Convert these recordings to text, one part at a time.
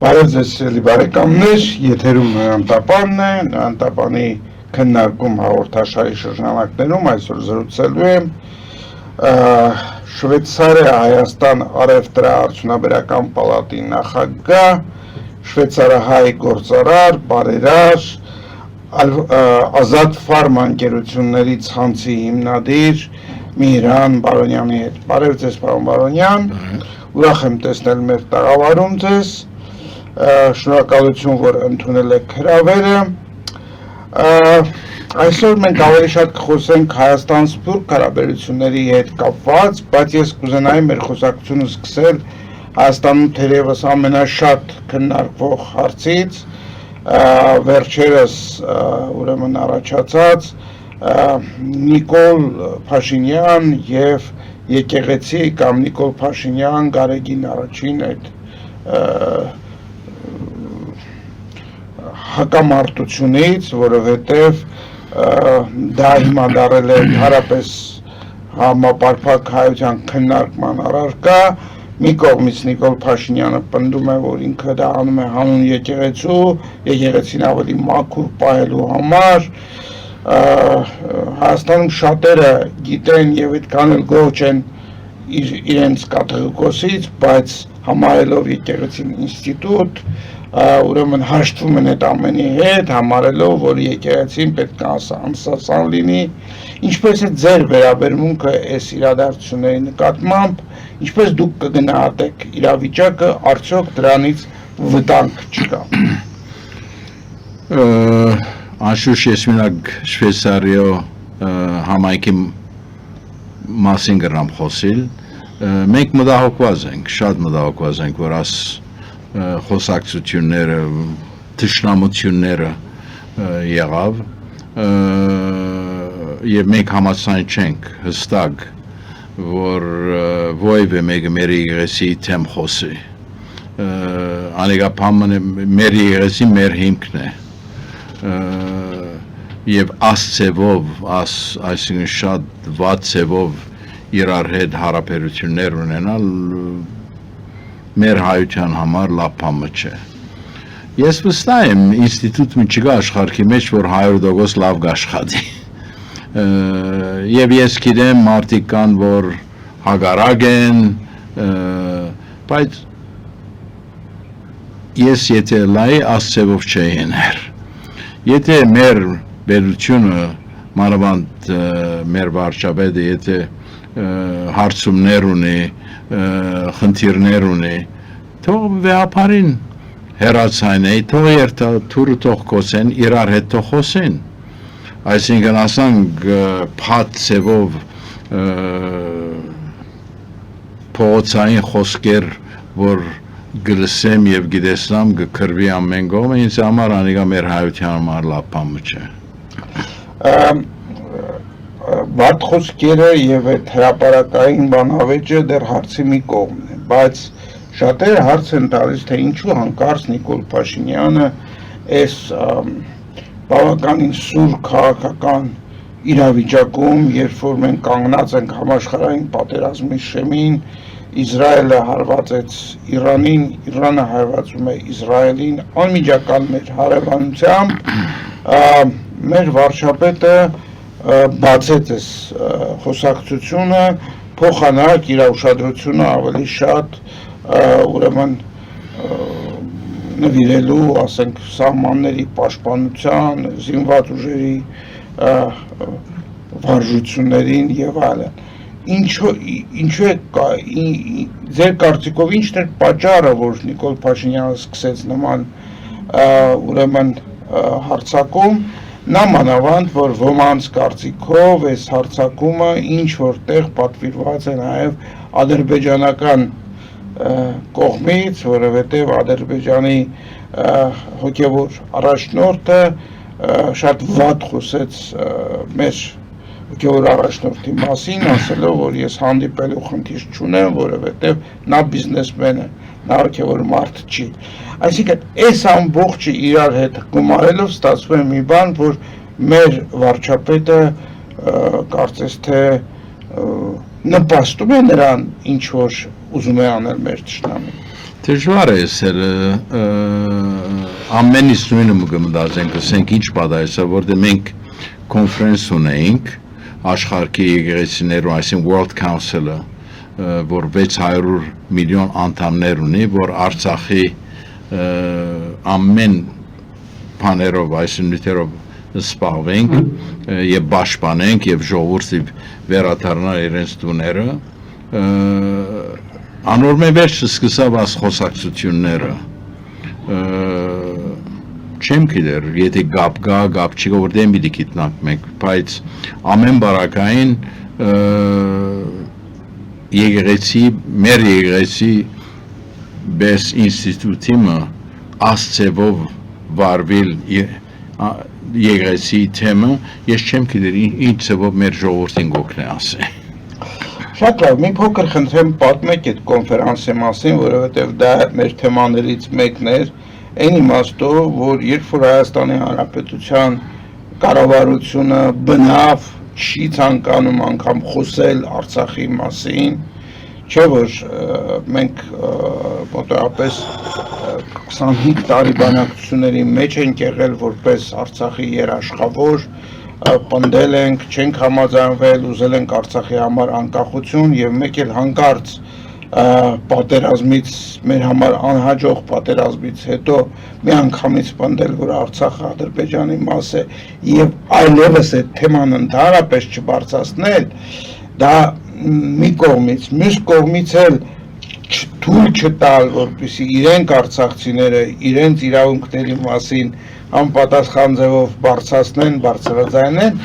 Բարև ձեզ սիրելի բարեկամներ, եթերում Նոյան է, Նոյան քննարկում հաղորդաշարի շրջանակներում այսօր զրուցելու եմ Շվեյցարիա Հայաստան առևտրաարդյունաբերական պալատի նախագահ, շվեյցարահայ գործարար, բարերար, Ազատ ֆարմա ընկերությունների ցանցի հիմնադիր Միհրան Բարոնյանի հետ։ Բարև ձեզ, պարոն Բարոնյան, ուրախ եմ տեսնել մեր տաղավարում ձեզ, շնորհակալություն, որ ընդունել եք հրավերը։ Այսօր մենք ավելի շատ կխոսենք Հայաստան-Սփյուռք հարաբերությունների հետ կապված, բայց ես կուզենայի մեր խոսակցությունը սկսել Հայաստանում թերևս ամենաշատ քննարկվող հարցից, վերջերս ուրեմն առաջացած Նիկոլ Փաշինյան եւ եկեղեցի կամ Նիկոլ Փաշինյան Գարեգին առաջին այդ հակամարտությունից, որովհետև դա հիմա դարել է հարաբես համապարփակ հայության քննարկման առարկա, մի կողմից Նիկոլ Փաշինյանը պնդում է, որ ինքը դա անում է հանուն եկեղեցու, եկեղեցին ավելի մաքուր պահելու համար, Հայաստանում շատերը գիտեն եւ այդքան էլ գոհ չեն իրենց կաթողիկոսից, բայց համարելով եկեղեցին ինստիտուտ, ուրեմն հաշտվում են այդ ամենի հետ, համարելով, որ եկեղեցին պետք է անսասան լինի, ինչպես է ձեր վերաբերմունքը այս իրադարձությունների նկատմամբ, ինչպես դուք կգնահատեք իրավիճակը, արդյոք դրանից վտանգ չկա։ Անշուշտ ես մենակ Շվեյցարիա համայնքի մասին գրամ խոսիլ, մենք մտահոգված ենք, շատ մտահոգված ենք, որ աս խոսակցությունները, թշնամությունները եղավ եւ մենք համաձայն չենք հստակ, որ ովևէ մեկը մեր եկեղեցի թեմ խոսի, անեկապամն մեր եկեղեցի մեր հիմքն է, եւ ասցեվով, այսինքն շատ վատ ցևով իրար հետ հարաբերություններ ունենալ մեր հայության համար լավ բան չէ։ Ես վստահ եմ, ինստիտուտը չկա աշխարհի մեջ, որ 100% լավ կաշխատի։ Եվ ես գիտեմ մարդիկ կան, որ հագարակ են, բայց ես եթե լայի ասցեվով չէի եներ։ Եթե մեր բերությունը, մանավանդ մեր վարչապետը, եթե հարցումներ ունի, խնդիրներ ունի, թող վեհապարին հեռացան է, թող երթա թուրը թող կոսեն, իրար հետ թող խոսեն։ Այսինքն ասանք փաթ ցևով փողոցային խոսքեր, որ գլսեմ եւ գիտեսնամ գկրվի ամեն կողմ, ինձ համար անիկա մեր հայության համար լավ բան չէ։ Վատ խոսքերը եւ այդ հրապարակային բանավեճը դեռ հարցի մի կողմն է, բայց շատերը հարց են տալիս, թե ինչու հանկարծ Նիկոլ Փաշինյանը այս բավականին սուր քաղաքական իրավիճակում, երբ որ մենք կանգնած ենք համաշխարհային պատերազմի շեմին, Իսրայելը հարվածեց Իրանին, Իրանը հարվածում է Իսրայելին, անմիջական մեր հարևանությամբ, մեր վարչապետը բացեց այս խոսակցությունը, փոխանակ իր ուշադրությունը ավելի շատ ուրեմն նվիրելու, ասենք, սահմանների պաշտպանության, զինված ուժերի վարժություններին եւ այլն։ Ինչու է ձեր կարծիքով ինչն է պատճառը, որ Նիկոլ Փաշինյանը սկսեց նման ուրեմն հարձակում, նամանավանդ, որ ոմանց կարծիքով այս հարձակումը ինչ որտեղ պատվիրված է նաև ադրբեջանական կողմից, որովհետև Ադրբեջանի հոգևոր առաջնորդը շատ վատ խոսեց մեր հոգևոր առաջնորդի մասին, ասելով, որ ես հանդիպելու խնդիր չունեմ, որովհետև նա բիզնեսմեն է, նա հոգևոր մարդ չի։ Այսինքն, այս ամբողջը իրար հետ գումարելով ստացվում է մի բան, որ մեր վարչապետը կարծես թե նպաստում է նրան, ինչ որ ուզում է անել մեր թշնամին։ Դժվար է ասել, ամենից նույնը մգմդազենք, ասենք ինչ պատահեցավ, որտեղ մենք կոնֆրանս ունեինք աշխարհի եկեղեցիներու, այսինքն World Council-ը, որ 600 միլիոն անդամներ ունի, որ Արցախի ամեն բաներով, այսինքն նյութերով սպառվենք եւ պաշտպանենք եւ ժողովուրդի վերադառնալ իրենց տուները, անորմե վերջը սկսավ աս խոսակցությունները, չեմ գիտեր, եթե գապ չի գա, որտեղ պիտի գիտնանք մենք, բայց ամեն բարակային մեր եկեղեցի բես ինստիտուտիմը ասցևով վարվել եկեղեցի թեմը, ես չեմ գիտեր ինչ ծևով մեր ժողովրդին գոքն է ասել։ Շատ լավ, մի փոքր խնդրեմ պատմեք այդ կոնֆերանսի մասին, որովհետև դա մեր թեմաներից մեկն էր, այն իմաստով, որ երբ որ Հայաստանի Հանրապետության կառավարությունը բնավ չի ցանկանում անգամ խոսել Արցախի մասին, չէ որ մենք մոտավորապես 25 տարի բանակցությունների մեջ ենք եղել որպես Արցախի երաշխավոր, պնդել ենք, չենք համաձայնվել, ուզել ենք Արցախի համար անկախություն եւ մեկ էլ հանկարծ պատերազմից մեր համար անհաջող պատերազմից հետո մի անգամից պնդել, որ Արցախը Ադրբեջանի մաս է եւ այլևս այդ թեման ընդհանրապես չբարձրացնել, դա մի կողմից, մյուս կողմից էլ թույլ չտալ, որպեսզի իրենք արցախցիները իրենց իրավունքների մասին անպատասխան ձևով բարձրաձայնեն,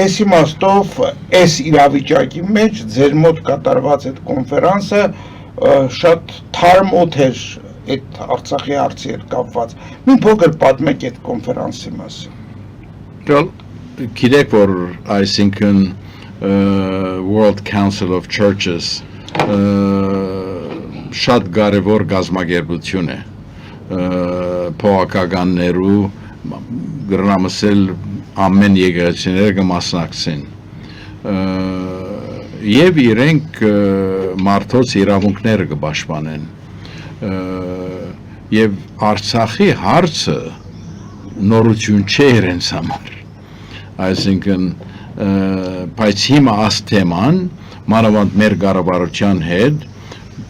այս իմաստով, այս իրավիճակի մեջ ձեր մոտ կատարված այդ կոնֆերանսը շատ թարմ օդ էր այդ Արցախի հարցի հետ կապված։ Մի փոքր պատմեք այդ կոնֆերանսի մասին։ Գիտեք, որ այսինքն World Council of Churches շատ կարևոր գազམ་ագերբություն է փողակականներու գրնամսել ամեն եկեղեցիները կմասնակցեն եւ իրենք մարդոց իրավունքները կպաշտպանեն եւ Արցախի հարցը նորություն չէ իրենց համար այսինքն բայց հիմա աս թեման մանավանդ մեր կառավարության հետ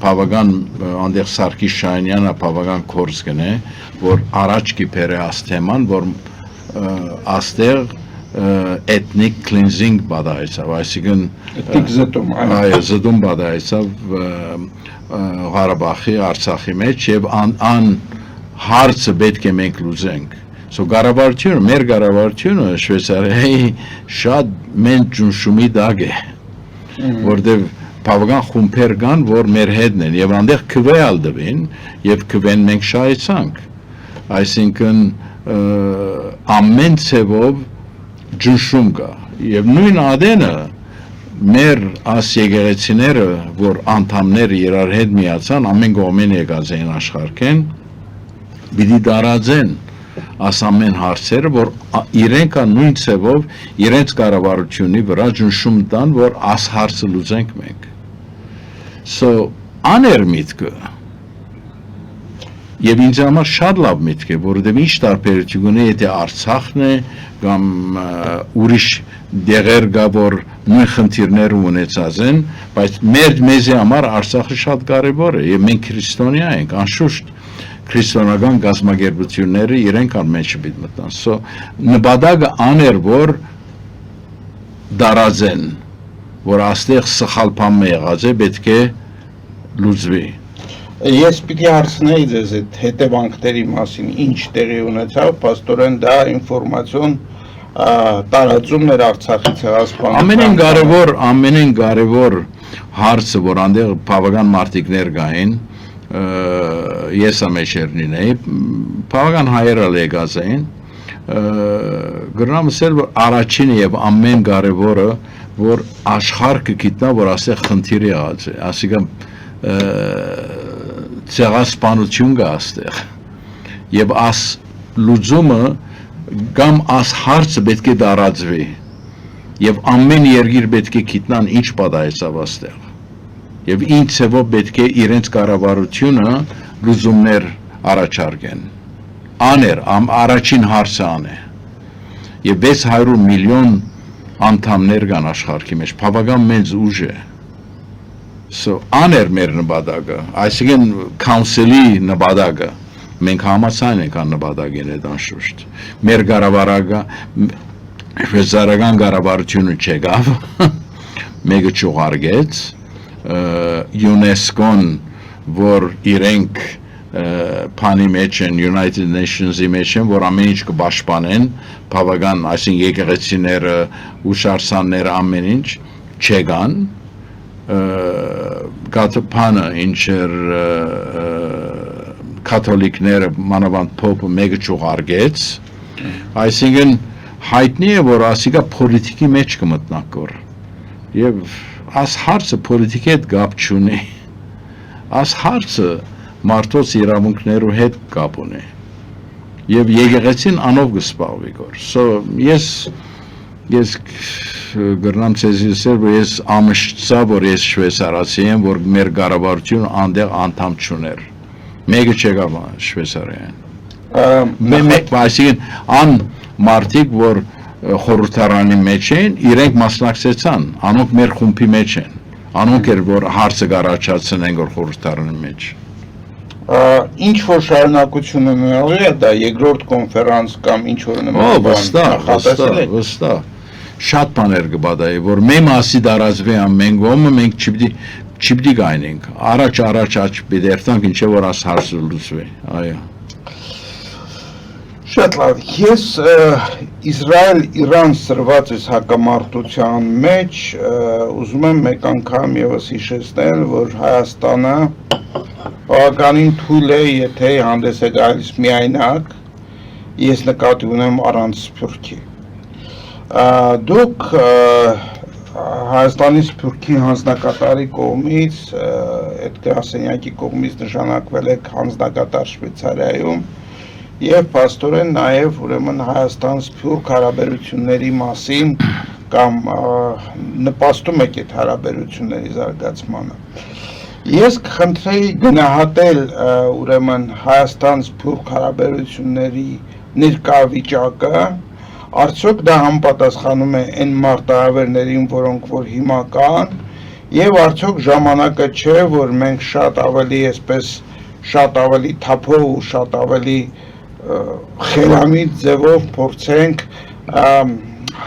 բավական անդեղ Սարգիս Շահինյանը բավական կորս գնե, որ առաջ կիպեր է աս թեման, որ աստեղ ethnic cleansing բադայցավ, այսինքն զտում բադայցավ Ղարաբաղի, Արցախի մեջ եւ ան հարցը պետք է մենք լուծենք։ Կառավարությունը, մեր կառավարությունը Շվեյցարիայի շատ մենք ճնշումի դակ է, որտեղ բավական խումբեր կան, որ մեր հետն են եւ անդեղ քվեալ դվին եւ քվեն մենք շահեցանք այսինքն ամեն ցևով ճնշում կա եւ նույն ադենը մեր աս եկեղեցիները որ անդամները իրար հետ միացան ամեն կողմեն եկած էին աշխարհքեն պիտի դարածեն աս ամեն հարցերը որ իրենք նույն ցևով իրենց կառավարությունի վրա ճնշում տան որ աս հարցը լուծենք մենք աներ միտքը եւ ինձ համար շատ լավ միտք է որովհետեւ ինչ տարբերություն ունի եթե Արցախն է կամ ուրիշ դեղեր կա որ նույն խնդիրներ ունեցած են բայց մեզի համար Արցախը շատ կարեւոր է եւ մենք քրիստոնյա ենք անշուշտ քրիստոնական գազམ་ագերբությունները իրենք ան մեջ պիտի մտնան նպատակը աներ որ դարածեն որ աստեղ սխալ բան եղած է պետք է լուծվի Ես պիտի հարցնեի ձեզ այդ հետևանքների մասին ինչ տեղի ունեցավ պաստորեն դա ինֆորմացիոն տարածումն էր Արցախի ցեղասպանության ամենին կարևոր հարցը որ անդեղ բավական մարտիկներ կային ես ամեջերնին էի բավական հայերը եկած էին գրնամսել որ առաջինը եւ ամեն կարևորը որ աշխարհը գիտնա որ ասեղ խնդիրի եղած է ասիկա ցեղասպանություն կա աստեղ եւ աս լուծումը կամ աս հարցը պետք է դարածվի եւ ամեն երկիր պետք է գիտնան ինչ պատահեցավ աստեղ եւ ինչ ցեվով պետք է իրենց կառավարությունը լուծումներ առաջարկեն առաջին հարցը է եւ 600 միլիոն անդամներ կան աշխարհի մեջ բավական մեծ ուժ է մեր նպատակը այսինքն council-ի նպատակը մենք համաձայն ենք նպատակին այդ անշուշտ մեր շվեյցարական կառավարությունը չեկավ մեկը չուղարկեց UNESCO-ն որ իրենք փանի մեջ են United Nations-ի մեջ են որ ամեն ինչ կպաշտպանեն բավական այսինքն եկեղեցիները ուսարսանները ամեն ինչ չեկան կաթոփանը ինչեր կաթոլիկները մանավանդ փոփը մեկը չուղարկեց այսինքն հայտնի է որ ասիկա պոլիտիկի մեջ կմտնակոր եւ աս հարցը պոլիտիկի հետ կապ չունի աս հարցը մարդոց իրավունքներու հետ կապ ունի եւ եկեղեցին անով կսպասվի գոր ես գրնամ ցեզիսեր որ ես ամշծա որ ես շվեյցարացի եմ որ մեր կառավարությունը անդեղ անդամ չուներ մեկը չեկավ շվեյցարիան այսինքն մարդիկ որ խորհրդարանի մեջ են իրենք մասնակցեցան անոնք մեր խումբի մեջ են անոնք էր որ հարցը կառաջացնեն որ խորհրդարանի մեջ ինչ որ շարունակություն ունենալու է դա երկրորդ կոնֆերանս կամ ինչ որ նման վստահ շատ բաներ կբադայի որ մեր մասի դարածվի ամեն կողմը մենք չպիտի գայնենք առաջ պիտի երթանք ինչե որ աս հարցը լուծվի այո շատ լավ ես Իսրայել-Իրան սրված այս հակամարտության մեջ ուզում եմ մեկ անգամ եւս հիշեցնել որ Հայաստանը բավականին թույլ է եթե հանդես է գալիս միայնակ ես նկատի ունեմ առանց Սփյուռքի դուք Հայաստանի Սփյուռքի հանձնակատարի կողմից այդ գրասենյակի կողմից նշանակվել եք հանձնակատար Շվեյցարիայում եւ փաստորեն նաեւ ուրեմն Հայաստան-Սփյուռք հարաբերությունների մասին կամ նպաստում եք այդ հարաբերությունների զարգացմանը ես կխնդրեի գնահատել ուրեմն Հայաստան-Սփյուռք հարաբերությունների ներկա վիճակը արդյոք դա համապատասխանում է այն մարտահրավերներին որոնք որ հիմա կան եւ արդյոք ժամանակը չէ որ մենք շատ ավելի թափով ու շատ ավելի խելամիտ ձևով փորձենք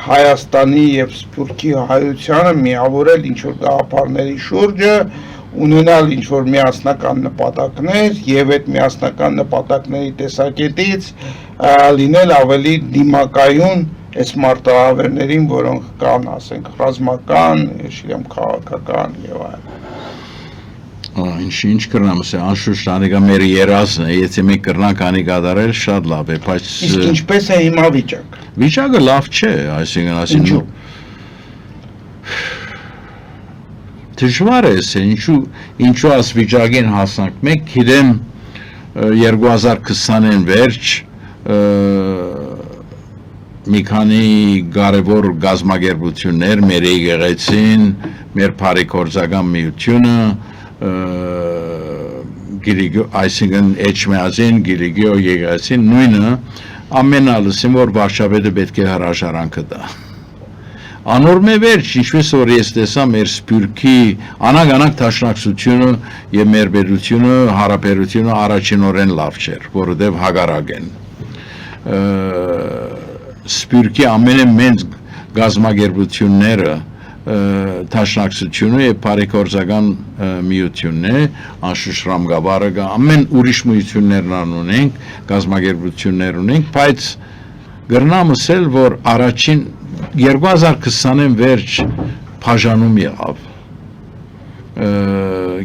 Հայաստանի եւ Սփյուռքի հայությանը միավորել ինչ որ գաղափարների շուրջը ունենալ ինչ որ միասնական նպատակներ եւ այդ միասնական նպատակների տեսակետից լինել ավելի դիմակայուն այս մարտահրավերներին որոնք կան ասենք ռազմական, շիրեմ քաղաքական եւ այլն ինչ կրնամ ասել անշուշտ անիկա մեր երազն է եթե մենք կրնանք անիկ ադարել շատ լավ է բայց իսկ ինչպես է հիմա վիճակը լավ չէ այսինքն դժվար է ինչու աս վիճակին հասանք մենք գիտեմ 2020-ին վերջ մի քանի կարևոր գազագերբություններ մեր եկեղեցին մեր բարեգործական միությունը այսինքն Էջմիածին Գիրիգիո եկեղեցին նույնը ամենալսին որ վարչապետը պետք է հրաժարանքը տա Անորմե վերջ, ինչպես որ ես տեսա մեր Սփյուռքի անագանակ դաշնակցությունը եւ մեր պետությունը հարաբերությունը առաջինորեն լավ չէր, որովհետեւ հագարակ են։ Սփյուռքի ամենամեծ գազագերբությունները դաշնակցությունը եւ բարեգործական միությունն է, անշուշտ Ռամգավարը ամեն ուրիշ միություններն ունենք, գազագերբություններ ունենք, բայց գրնամ ասել որ առաջին 2020-ին վերջ բաժանում եղավ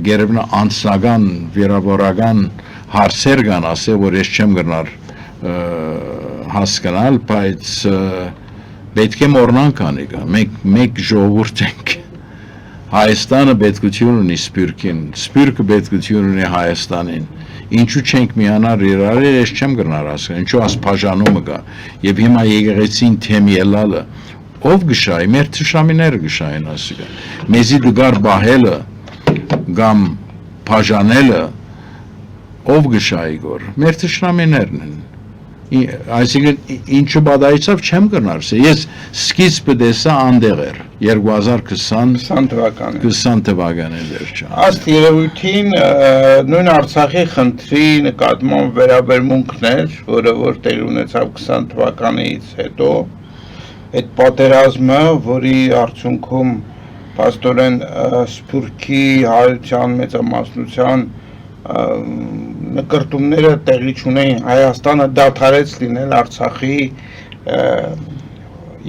գերեւնա անձնական վիրավորական հարցեր կան ասել որ ես չեմ գնար հասկանալ բայց պետք է մոռնանք անիկա մենք ժողովուրդ ենք Հայաստանը պետքություն ունի Սփյուռքին Սփյուռքը պետքություն ունի Հայաստանին Ինչու չենք միանալ իրար ես չեմ գնար հասկանալ ինչու աս բաժանումը կա եւ հիմա եկեղեցին թեմի ելալը ով գշայի մեր թշնամիները գշային ասիկա մեզի դգար բահելը կամ բաժանելը ով գշայի գոր մեր թշնամիներն են այսինքն ինչու բադայցավ չեմ կնարս ես սկիզբը դեսա անդեղ էր 2020 թվականի վերջը ըստ երևույթին նույն Արցախի խնդրի նկատմամբ վերաբերմունքն էր որը որ տեղի ունեցավ 20 թվականից հետո այդ պատերազմը որի արդյունքում փաստորեն Սփյուռքի հայության մեծամասնության նկրտումները տեղի չունեին Հայաստանը դադարեց լինել Արցախի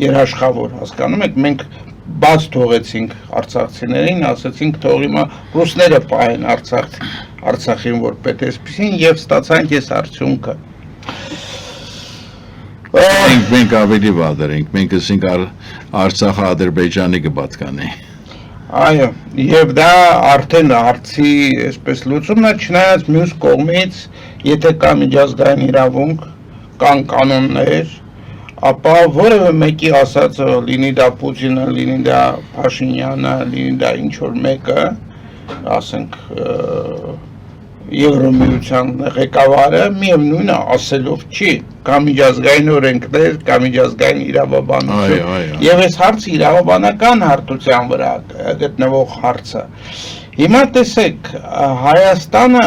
երաշխավոր հասկանում եք մենք բաց թողեցինք արցախցիներին ասացինք թող հիմա ռուսները պահեն Արցախին որ պետեսպիսին եւ ստացանք այս արդյունքը մենք ավելի վատեր ենք մենք ասենք Արցախը Ադրբեջանի կպատկանի Այո, եւ դա արդեն հարցի այսպես լուծումն է, չնայած մյուս կողմից, եթե կա միջազգային իրավունք, կան կանոններ, ապա որևէ մեկի ասածը, լինի դա Պուտինը, լինի դա Փաշինյանը, լինի դա ինչ որ մեկը, ասենք Եվրոմիության ղեկավարը միևնույնն է ասելով չի, կա միջազգային օրենքներ, կա միջազգային իրավաբանություն եւ այս հարցը իրավաբանական հարթության վրա գտնվող հարցը հիմա տեսեք Հայաստանը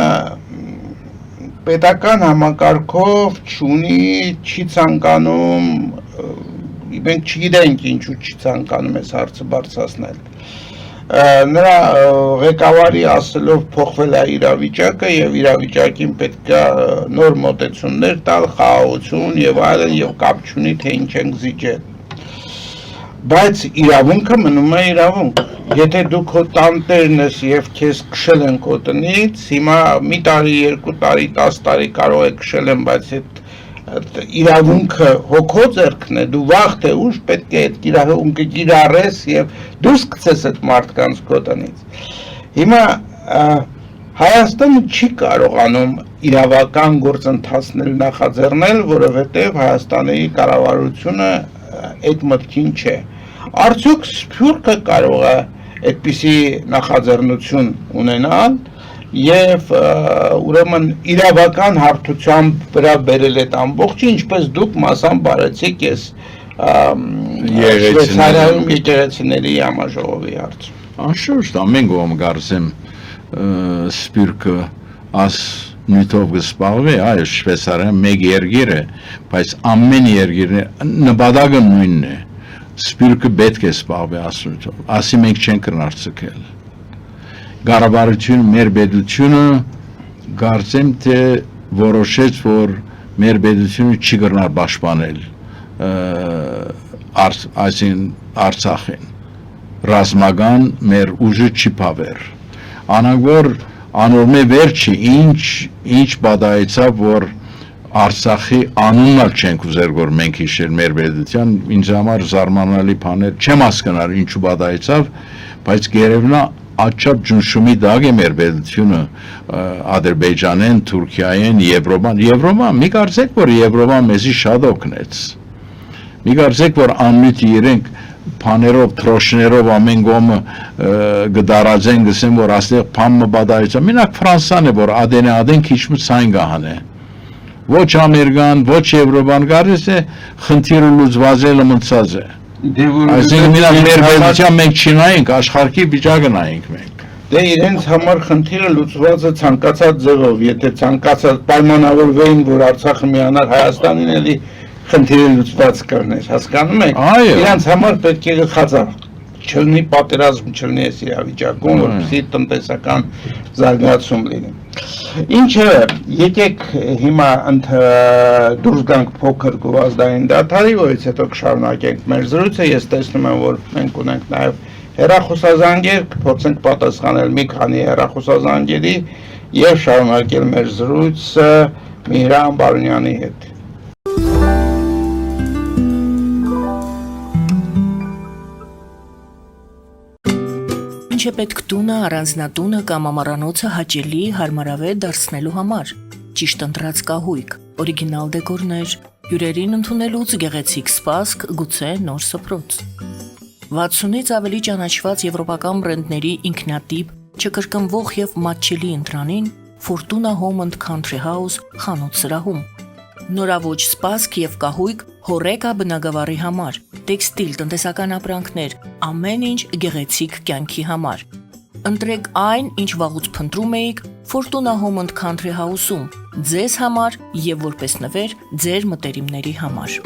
պետական համակարգով չի ցանկանում մենք չգիտենք ինչու չի ցանկանում այս հարցը բարձրացնել նրա ղեկավարի ասելով փոխվել է իրավիճակը եւ իրավիճակին պետք է նոր մոտեցումներ տալ խաղաղություն եւ այլն եւ կապ չունի թե ինչ ենք զիջել բայց իրավունքը մնում է իրավունք եթե դու քո տանտերն ես եւ քեզ քշել են քո տնից հիմա մի տարի 2 տարի 10 տարի կարող է քշել են բայց այդ իրավունքը հոգո ձեռքն է դու վաղ թե ուշ պետք է այդ իրավունքը կիրառես եւ դուրս գցես այդ մարդկանց քո տնից հիմա Հայաստանը չի կարողանում իրավական գործընթացներ նախաձեռնել որովհետեւ Հայաստանի կառավարությունը այդ մտքին չէ արդյոք Սփյուռքը կարող է այդպիսի նախաձեռնություն ունենալ Եվ ուրեմն իրավական հարթությամբ վրա բերել այդ ամբողջը ինչպես դուք մասամբ բարեցիք ես Շվեյցարիայում եկեղեցիների համաժողովի հարց Անշուշտ ամեն կողմ կարծեմ Սփյուռքը աս նյութով կսպաղվի այո Շվեյցարիան մեկ երկիր է բայց ամեն երկիրը նպատակը նույնն է Սփյուռքը պետք է սպաղվի ասնյութով ասի մենք չենք կրնարցկել Կառավարությունը մեր պետությունը կարծեմ թե որոշեց որ մեր պետությունը չի կրնար պաշտպանել այսին Արցախին ռազմական մեր ուժը չի փավեր անանք որ անորմե վերջի ինչ բադայեցավ որ Արցախի անունն չենք ուզեր որ մենք հիշել մեր պետության ինձ համար զարմանալի բաներ չեմ հասկանալ ինչու բադայեցավ բայց գերևնա Աչափ ջնշումի դակ է մեր պետությունը Ադրբեջանեն, Թուրքիայեն, Եվրոպան մի կարծեք որ Եվրոպան մեզի շատ օգնեց մի կարծեք որ անմիտ իրենք բաներով, թրոշներով ամեն կողմը գդարածեն գսեն որ աստեղ փամը բադայեցա մենակ Ֆրանսան է որ ադեն քիչ ցայն գահան է ոչ Ամերիկան, ոչ Եվրոպան կարծես է խնդիրը լուծված է լմծած է Այսինքն մենակ մեր պետության մենք չնայենք, աշխարհի վիճակը նայենք մենք։ Դե իրենց համար խնդիրը լուծված է ցանկացած ձևով, եթե ցանկացած պայմանավորվեին, որ Արցախը միանար Հայաստանին, էլի խնդիրը լուծված կլներ, հասկանում եք։ Իրենց համար պետք է գլխացավ չլինի պատերազմ, չլինի այս իրավիճակում, որպեսզի տնտեսական զարգացում լինի։ Ինչը եկեք հիմա դուրս գանք փոքր գովազդային դադարի, որից հետո կշարունակենք մեր զրույցը, ես տեսնում եմ, որ մենք ունենք նաև հեռախոսազանգեր, կփորձենք պատասխանել մի քանի հեռախոսազանգերի եւ շարունակել մեր զրույցը Միհրան Բարունյանի հետ։ Ինչ է պետք տունը, առանձնատունը կամ ամառանոցը հաճելի, հարմարավետ դարձնելու համար։ Ճիշտ ընտրած կահույք, օրիգինալ դեկորներ, հյուրերին ընդունելուց գեղեցիկ սպասք, գուցե նոր սփռոց։ 60-ից ավելի ճանաչված եվրոպական բրենդների ինքնատիպ չկրկնվող եւ մատչելի ընտրանին Fortuna Home and Country House խանութ սրահում։ Նորաոճ սպասք եւ կահույք հորեկա բնագավառի համար, տեքստիլ տնտեսական ապրանքներ, ամեն ինչ գեղեցիկ կյանքի համար։ Ընտրեք այն, ինչ վաղուց փնտրում էիք Fortuna Home and Country House-ում, ձեզ համար եւ որպես նվեր ձեր մտերիմների համար։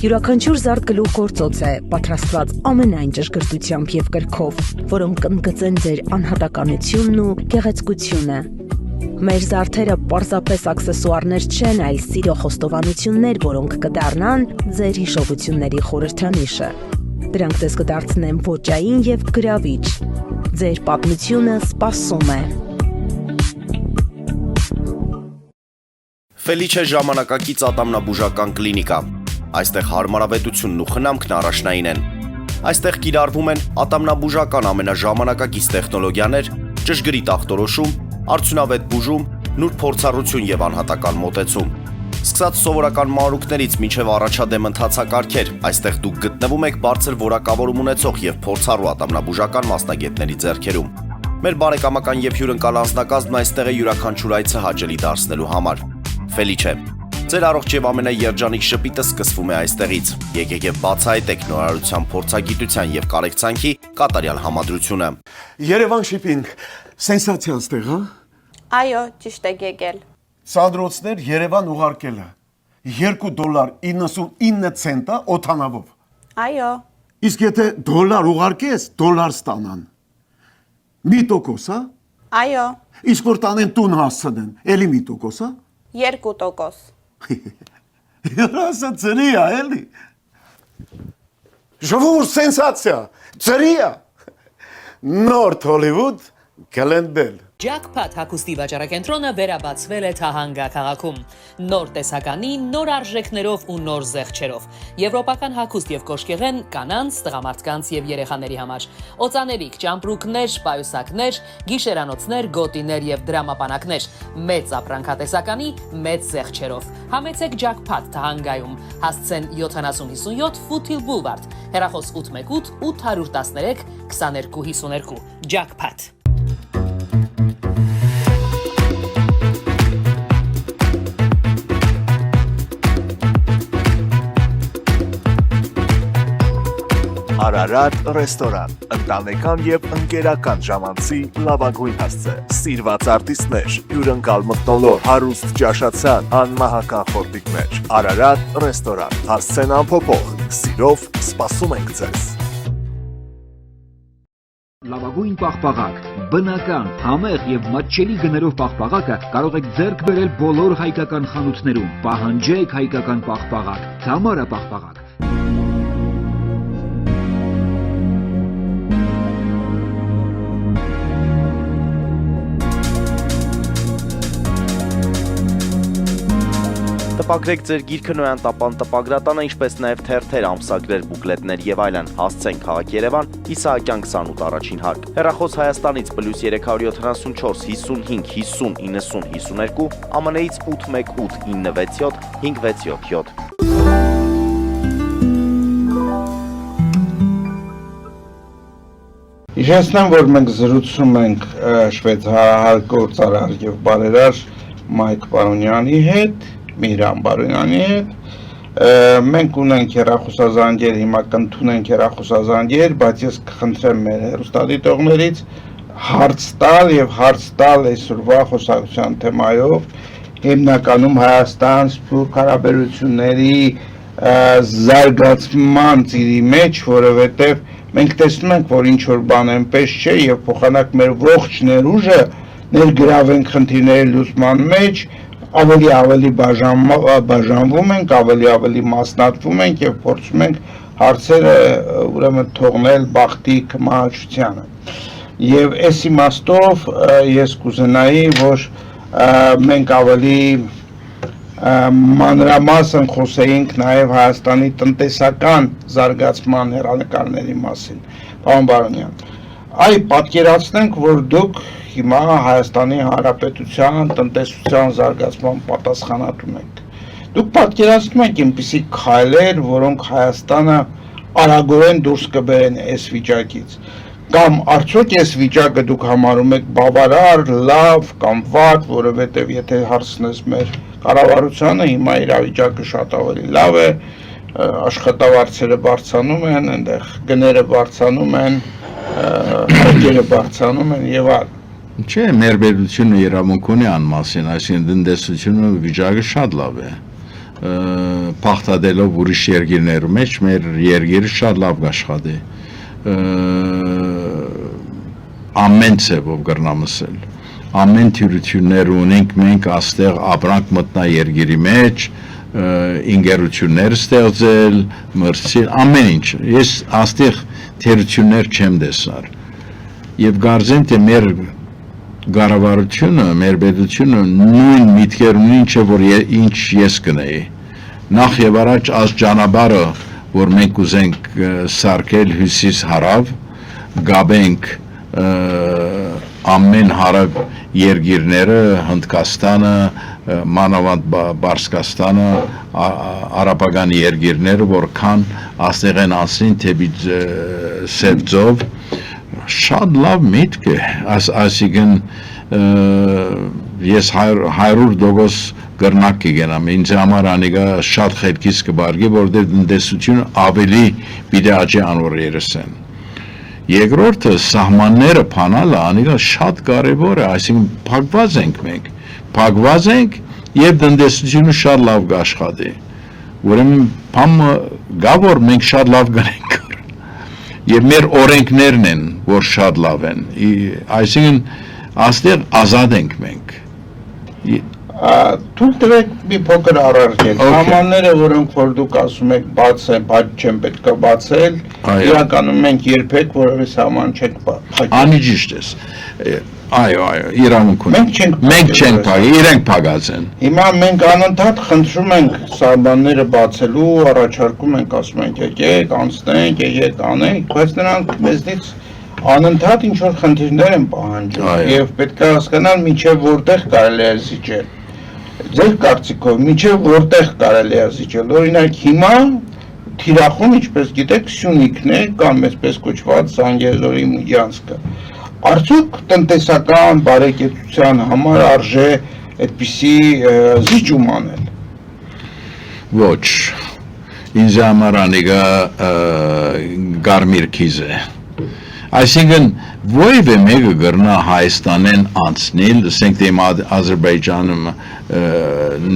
Յուրաքանչյուր զարդ գլուխ գործոց է, պատրաստված ամենայն ճշգրտությամբ եւ կրքով, որոնք կընդգծեն ձեր անհատականությունն ու գեղեցկությունը։ Մեր զարդերը պարզապես աքսեսուարներ չեն, այլ սիրո խոստովանություններ, որոնք կդառնան ձեր հիշողությունների խորհրդանիշը։ Դրանք ձեզ կդարձնեն ոճային եւ գրավիչ։ Ձեր պատմությունը սպասում է։ Ֆելիչե ժամանակակից ատամնաբուժական կլինիկա։ Այստեղ հարմարավետությունն ու խնամքն առաջնային են։ Այստեղ կիրառվում են ատամնաբուժական ամենաժամանակակից տեխնոլոգիաներ, ճշգրիտ ախտորոշում, արդյունավետ բուժում, նուրբ փորձառություն եւ անհատական մոտեցում։ Սկսած սովորական մանրուքներից մինչև առաջադեմ ընթացակարգեր, այստեղ դուք գտնվում եք բարձր որակավորում ունեցող եւ փորձառու ատամնաբուժական մասնագետների ձեռքերում։ Մեր բարեկամական եւ հյուրընկալ անձնակազմն այստեղ է յուրաքանչյուր այցը հաճելի դարձնելու համար։ Ֆելիչե, ձեր առողջ եւ ամենաերջանիկ շպիտը սկսվում է այստեղից։ Եկեք եւ բացահայտեք նորարարության փորձագիտության եւ կարեկցանքի կատարյալ համադրությունը։ Երևան շիփինգ, սենսացիա ստեղ, հա։ Այո, ճիշտ եք եկել։ Սանդրոցներ Երևան ուղարկելը $2.99 օթանավով։ Այո, Իսկ եթե դոլար ուղարկես, դոլար ստանան։ 1%, հա։ այո, Իսկ որ տանեն տուն հասցնեն, էլի 1%, հա։ 2%։ Երասը ծրի է, էլի։ Ժողովուրդ սենսացիա, ծրի է։ Նորթ Հոլիվուդ կլենդել։ Jackpot հագուստի վաճառակենտրոնը վերաբացվել է Թահանգա քաղաքում։ Նոր տեսականի, նոր արժեքներով ու նոր զեղչերով։ Եվրոպական հագուստ եւ կոշկեղեն կանանց, տղամարդկանց եւ երեխաների համար։ Օծանելիք, ճամպրուկներ, պայուսակներ, գիշերանոցներ, գոտիներ եւ դրամապանակներ։ Մեծ ապրանքատեսականի, մեծ զեղչերով։ Համեցեք Jackpot Թահանգայում։ Հասցեն 7057 Foothill Boulevard։ Հեռախոս 818 813 2252։ Jackpot։ Արարատ ռեստորան, ընտանեկան եւ ընկերական ժամանցի լավագույն հասցե, սիրված արտիստներ, հյուրընկալ մթնոլորտ, հարուստ ճաշացան, անմահական խորտիկներ, Արարատ ռեստորան, հասցեն անփոփոխ, սիրով սպասում ենք ձեզ։ Լավագույն պաղպաղակ, բնական, համեղ եւ մատչելի գներով պաղպաղակը կարող եք ձեռք բերել բոլոր հայկական խանութներում։ Պահանջեք հայկական պաղպաղակ, Թամարա պաղպաղակ։ Տպագրեք ձեր գիրքը Նոյան տապան տպագրատանը, ինչպես նաև թերթեր, ամսագրեր, բուկլետներ եւ այլն։ Հասցեն քաղաք Երևան, Իսահակյան 28 առաջին հարկ։ Հեռախոս Հայաստանից +374 55 50 90 52, ԱՄՆ-ից 818 967 567։ Իհեսնեմ, որ մենք զրուցում ենք շվեյցարահայ գործարար եւ բարերար Մայք Պարոնյանի հետ, Միրան Բարոնյանի հետ։ Մենք ունենք հեռախոսազանգեր, հիմա կընդունենք հեռախոսազանգեր, բայց ես կխնդրեմ մեր հեռուստադիտողներից հարց տալ եւ հարց տալ այսօրվա խոսակցության թեմայով, հիմնականում Հայաստան-Սփյուռք հարաբերությունների զարգացման ծիրի մեջ, որովհետեւ մենք տեսնում ենք, որ ինչ որ բան այնպես չէ եւ փոխանակ մեր ողջ ներուժը ներգրավենք խնդիրների լուծման մեջ, ավելի բաժանվում ենք, ավելի մասնատվում ենք եւ փորձում ենք հարցերը ուրեմն թողնել բախտի կմահաճությանը։ Եվ այս իմաստով ես կուզենայի, որ մենք ավելի մանրամասն խոսեինք նաեւ Հայաստանի տնտեսական զարգացման հեռանկարների մասին։ Պարոն Բարոնյան, այ պատկերացնենք, որ դուք հիմա Հայաստանի Հանրապետության տնտեսության զարգացման պատասխանատու եք։ Դուք պատկերացնում եք այնպիսի քայլեր, որոնք Հայաստանը արագորեն դուրս կբերեն այս վիճակից, կամ արդյոք այս վիճակը դուք համարում եք բավարար, լավ կամ վատ, որովհետև եթե հարցնես մեր կառավարությանը, հիմա իրավիճակը շատ ավելի լավ է, աշխատավարձերը բարձրանում են, այնտեղ գները բարձրանում են, հարկերը բարձրանում են եւ այլն։ Չէ, մեր պետությունը իրավունք ունի անմասին, այսինքն տնտեսությունը վիճակը շատ լավ է։ Փախտadելով ուրիշ երկիրներու մեջ մեր երկիրը շատ լավ կաշխատի։ Ամեն ցևով կրնամսել։ Ամեն թյուրություններ ունենք մենք աստեղ ապրանք մտնա երկիրի մեջ, ինգերություններ ստեղծել, մրցել, ամեն ինչ։ Ես աստեղ թերություններ չեմ տեսար։ Եվ գարձեմ թե մեր կառավարությունը, մեր պետությունը նույն միտքեր ունի, ինչ ես կնեի։ Նախ եւ առաջ այս ճանապարհը, որ մենք ուզենք սարքել հյուսիս հարավ, գաբենք ամեն հարավ երկիրները, Հնդկաստանը, մանավանդ Բարսկաստանը, արաբական երկիրները, որքան աստեղ են ասին թեպի Սևծով, շատ լավ միտք է, այսինքն ես 100% կրնակ կգենամ, ինձ համար անիկա շատ խելքից կբարգի, որտեղ տնտեսությունը ավելի պիտի աճի անոր երեսեն։ Երկրորդը սահմանները փանալը անիկա շատ կարևոր է, այսինքն փակված ենք մենք, փակված ենք եւ տնտեսությունը շատ լավ կաշխատի։ Ուրեմն բամը գա որ մենք շատ լավ գնենք։ Եվ մեր օրենքներն են, որ շատ լավ են, այսինքն աստեղ ազատ ենք մենք։ Թույլ տվեք մի փոքր առարկել, սահմանները, որոնք որ դուք ասում եք բաց են, բայց չեն պետք է բացել, իրականում մենք երբեք որևէ սահման չենք փակել։ Անիճիշտ ես, այո, իրանք ունենք, մենք չենք փակել, իրենք փակած են։ Հիմա մենք անընդհատ խնդրում ենք սահմանները բացելու, առաջարկում ենք, ասում ենք եկեք, անցնենք, եկեք անենք, բայց նրանք մեզնից անընդհատ ինչ որ խնդիրներ են պահանջում եւ պետք է հասկանալ մինչեւ որտեղ կարելի է զիջել։ Ձեր կարծիքով մինչեւ որտեղ կարելի է զիջել։ Օրինակ հիմա թիրախում, ինչպես գիտեք, Սյունիքն է կամ այսպես կոչված Զանգեզուրի Մուդյանսկը։ Արդյոք տնտեսական բարեկեցության համար արժե այդպիսի զիջում անել։ Ոչ։ Ինձ համար անիկա գարմիր քիզ է։ Այսինքն որևէ մեկը գրնա Հայաստանեն անցնել, ասենք թե Ադրբեջանում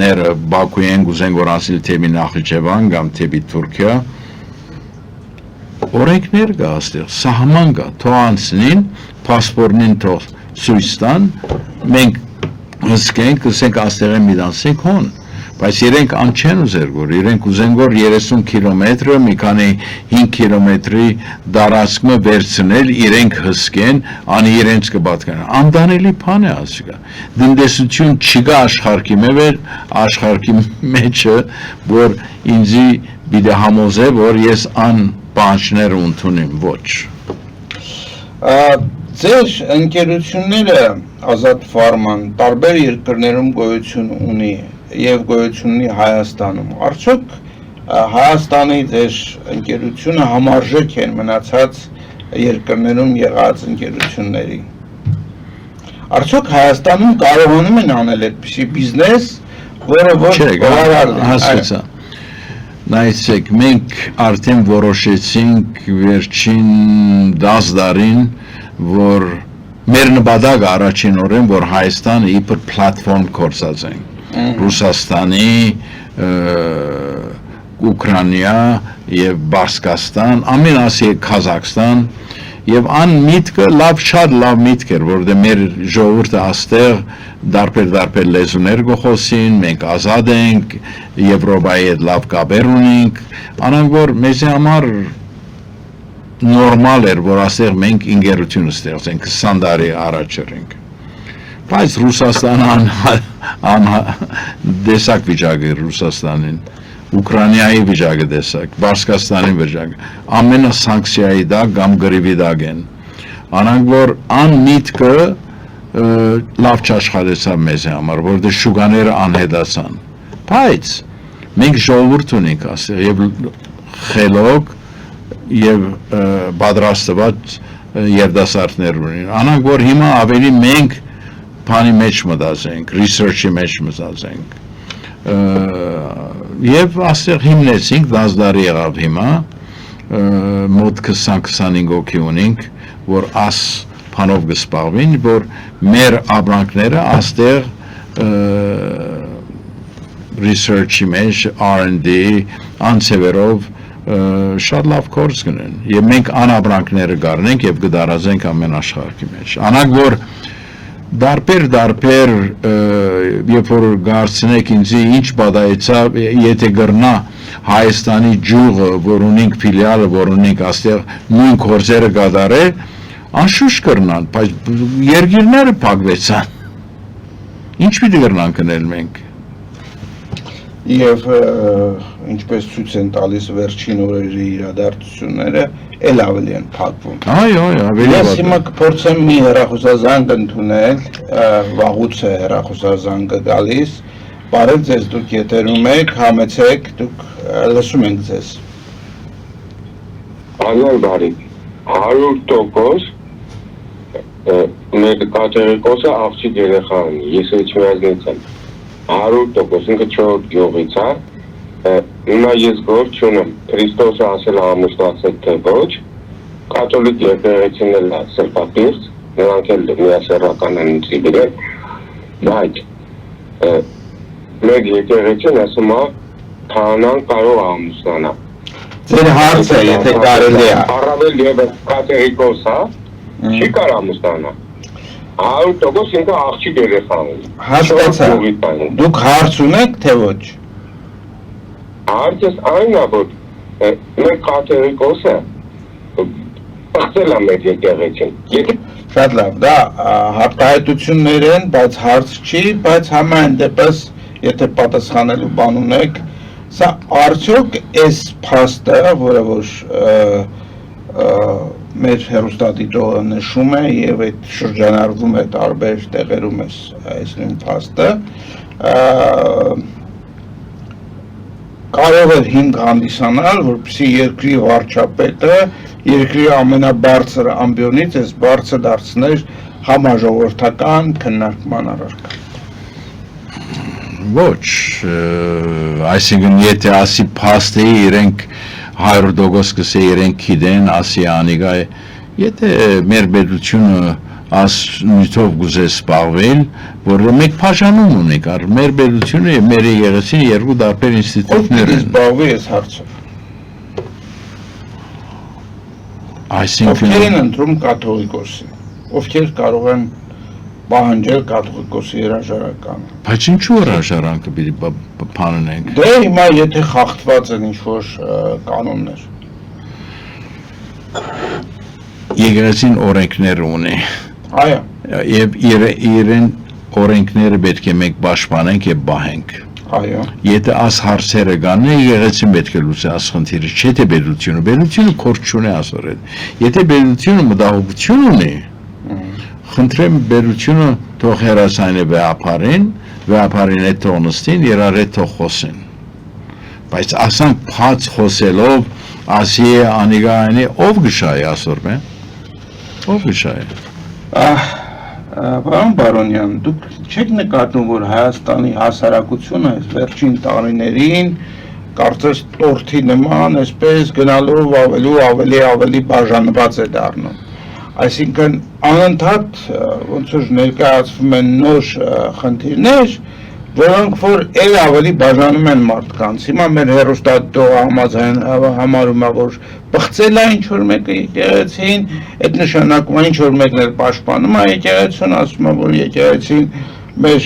ները Բաքուեն գուզեն որ անցնել թեպի Նախիջևան կամ թեպի Թուրքիա, օրենքներ կա աստեղ, սահման կա, թող անցնին, պասպորտին թող ցույց տան, մենք հսկենք, ասենք աստեղ են միդանսենք հոն, բայց իրենք ան չեն ուզեր որ, իրենք ուզեն որ 30 կիլոմետրը, մի քանի 5 կիլոմետրի դարածքը վերցնել, իրենք հսկեն, անի իրենց կպատկանան, անդանելի բան է ասիկա, տնտեսություն չկա աշխարհի մեջը, որ ինձի պիտի համոզե, որ ես ան պահանջներ ընդունեմ, ոչ։ Ձեր ընկերությունները Ազատ ֆարման տարբեր երկրներում գոյություն ունի եւ գոյություն ունի Հայաստանում։ Արդյոք Հայաստանի ձեր ընկերությունը համարժեք է մնացած երկրներում եղած ընկերությունների։ Արդյոք Հայաստանում կարողանում են անել այդպիսի բիզնես, որը որ բավարար է։ Հասկացա։ Նայեցեք, մենք արդեն որոշեցինք վերջին 10 տարին, որ մեր նպատակը առաջին օրեն, որ Հայաստանը իբր պլատֆորմ կորցածենք։ Ռուսաստանի, Ուկրաինա եւ Բարսկաստան, ամեն ասի Կազախստան եւ ան միտքը շատ լավ միտք էր, որովհետեւ մեր ժողովուրդը աստեղ դարբեր լեզուներ գոհոսին, մենք ազատ ենք, Եվրոպայի հետ լավ կապեր ունենք, անանք որ մեզ համար նորմալ էր, որ աստեղ մենք ինգերություն ստեղծենք 20 տարի առաջ ենք։ Բայց Ռուսաստանը դեսակ վիճակը Ռուսաստանին, Ուկրաինայի վիճակը դեսակ, Բարսկաստանի վիճակը, ամենը սանկցիայի դակ կամ գրիվի դակ են։ Անանք որ ան միտքը լավ չաշխատեցավ մեզ համար, որտեղ շուկաները անհետացան։ Բայց Մենք ժողովուրդ ունենք ասել եւ խելոք եւ պատրաստված երդասարտներ ունեն։ Անանք որ հիմա ավելի մենք բանի մեջ մտածենք, research-ի մեջ մտածենք։ Եվ աստեղ հիմնեցինք 10 տարի եղավ հիմա մոտ 20-25 հոգի ունենք, որ աս բանով կսպաղվին, որ մեր ապրանքները աստեղ research-ի մեջ, R&D, անցևերով շատ լավ կորս գնեն եւ մենք անաբրանքները գարնենք եւ կդարազենք ամեն աշխարհի մեջ անակ որ դարբեր երբ որ գարցնեք ինձ ինչ բադայեցավ եթե գրնա Հայաստանի ջուղը որ ունենք ֆիլիալը որ ունենք աստեղ նույն կորսերը գադարե անշուշտ կրնան բայց երկիրները փակվեցան ինչ պիտի գրնան կնել մենք եւ ինչպես ցույց են տալիս վերջին օրերի իրադարձությունները ել ավելի են փակվում։ Այո, ավելի։ Ես հիմա կփորձեմ մի հեռախոսազանգ ընդունել, վաղուց է հեռախոսազանգը գալիս։ Բարև ձեզ, դուք եթերում եք, համեցեք, դուք լսում ենք ձեզ։ Այո, բարի։ 100% մեր կատերիկոսը աղջիկ երեխա ունի, ես իջմիազնից եմ։ 100% ինքը 4 գյուղից է, հիմա ես գործ չունեմ, Քրիստոսը ասել ամուսնացել թե ոչ, կաթոլիկ եկեղեցին էլ ասել պատիրց, նրանք էլ միասեռական են ինձի գրել, բայց մեր եկեղեցին ասում է, քահանան կարող է ամուսնանա։ Ձեր հարցը, եթե կարելի է։ Առավել ևս կաթողիկոս է, չի կարող ամուսնանա։ 100% ինքը աղջիկ երեխա ունի։ Հասկացա։ Դուք հարց ունեք, թե ոչ։ Հարցս այն է, որ մեր կաթողիկոսը պղծել է մեր եկեղեցին։ Շատ լավ, դա հարտահայտություններ են, բայց հարց չի, բայց համայն դեպս, եթե պատասխանելու բան ունեք, սա արդյոք այս փաստը, որը որ մեր հեռուստադիտողը նշում է եւ այդ շրջանառվում է տարբեր տեղերում այս նույն փաստը կարող է հիմք հանդիսանալ, որպեսզի երկրի վարչապետը երկրի ամենաբարձր ամբիոնից այս բարձր դարձներ համաժողովրդական քննարկման առարկա։ Ոչ, այսինքն եթե ասի փաստի իրենք 100% կսե իրենք գիտեն, ասի անիգա եթե մեր պետությունը աս նյութով գուզե սպաղվել, որ մեկ բաժանում ունենք, մեր պետությունը եւ մեր եկեղեցին երկու տարբեր ինստիտուտներ են։ Սպաղվի այս հարցով։ Այսինքն ովքեր են ընտրում կաթողիկոսին, ովքեր կարող են պահանջել կաթողիկոսի հրաժարականը։ Բայց ինչու հրաժարանքը պիտի բանենք։ Դե հիմա եթե խախտված են ինչ-որ կանոններ։ Եկեղեցին օրենքներ ունի։ Այո։ Եվ իրեն օրենքները պետք է մենք պաշտպանենք եւ բահենք։ Այո։ Եթե աս հարցերը գանն եկեղեցին պետք է լուծի աս խնդիրը, չէ թե պետությունը կորց չունի ասորել։ Եթե պետությունը մտահոգություն ունի, խնդրեմ պետությունը թող հերասայնը վեապարին է թող նստին, իրար հետ թող խոսեն։ Բայց ասան փած խոսելով, ասի է անիգայանի, ով գշայ ասորմ է։ Ով գշայ է։ Պարոն Բարոնյան, դուք չեք նկատում, որ Հայաստանի հասարակությունը այս վերջին տարիներին կարծես տորթի նման, այսպես գնալով ավելի բաժանված է դառնում։ Այսինքն անընդհատ ոնց որ ներկայացվում են նոր խնդիրներ, որոնք որ ել ավելի բաժանում են մարդկանց։ Հիմա մեր հեռուստադիտողը համարում է, որ բղծել է ինչ-որ մեկը եկեղեցին, այդ նշանակում է ինչ-որ մեկն էլ պաշտպանում է եկեղեցին, ասում է, որ եկեղեցին մեր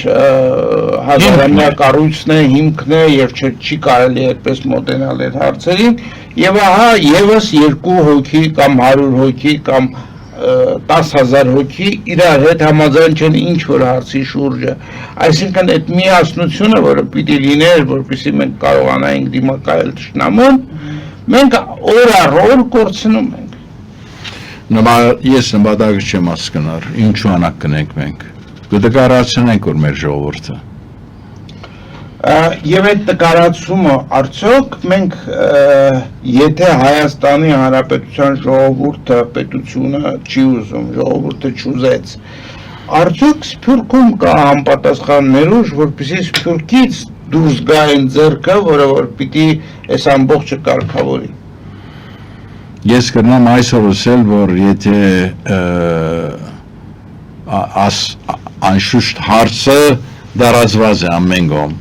հազարամյա կառույցն է, հիմքն է եւ չի կարելի այդպես մոտենալ այդ հարցերին, եւ ահա եւս 2 հոգի կամ 100 հոգի կամ 10,000 հոգի իրար հետ համաձայն չեն ինչ որ հարցի շուրջը։ Այսինքն այդ միասնությունը, որը պիտի լիներ, որպեսզի մենք կարողանայինք դիմակայել թշնամուն, մենք օր առ օր կորցնում ենք։ Ես նպատակը չեմ հասկանում, ինչու անակ կնենք մենք։ Կդկարացնենք որ մեր ժողովուրդը։ Եվ այդ նկարացումը արդյոք մենք եթե Հայաստանի Հանրապետության ժողովուրդը պետությունը չի ուզում, ժողովուրդը չուզեց, արդյոք Սփյուռքում կա համապատասխան ներուժ, որպեսզի Սփյուռքից դուրս գա այն ձեռքը, որը որ պիտի այս ամբողջը կարգավորի։ Ես կրնամ այսօր ասել, որ եթե անշուշտ հարցը դարածված է ամեն կողմ,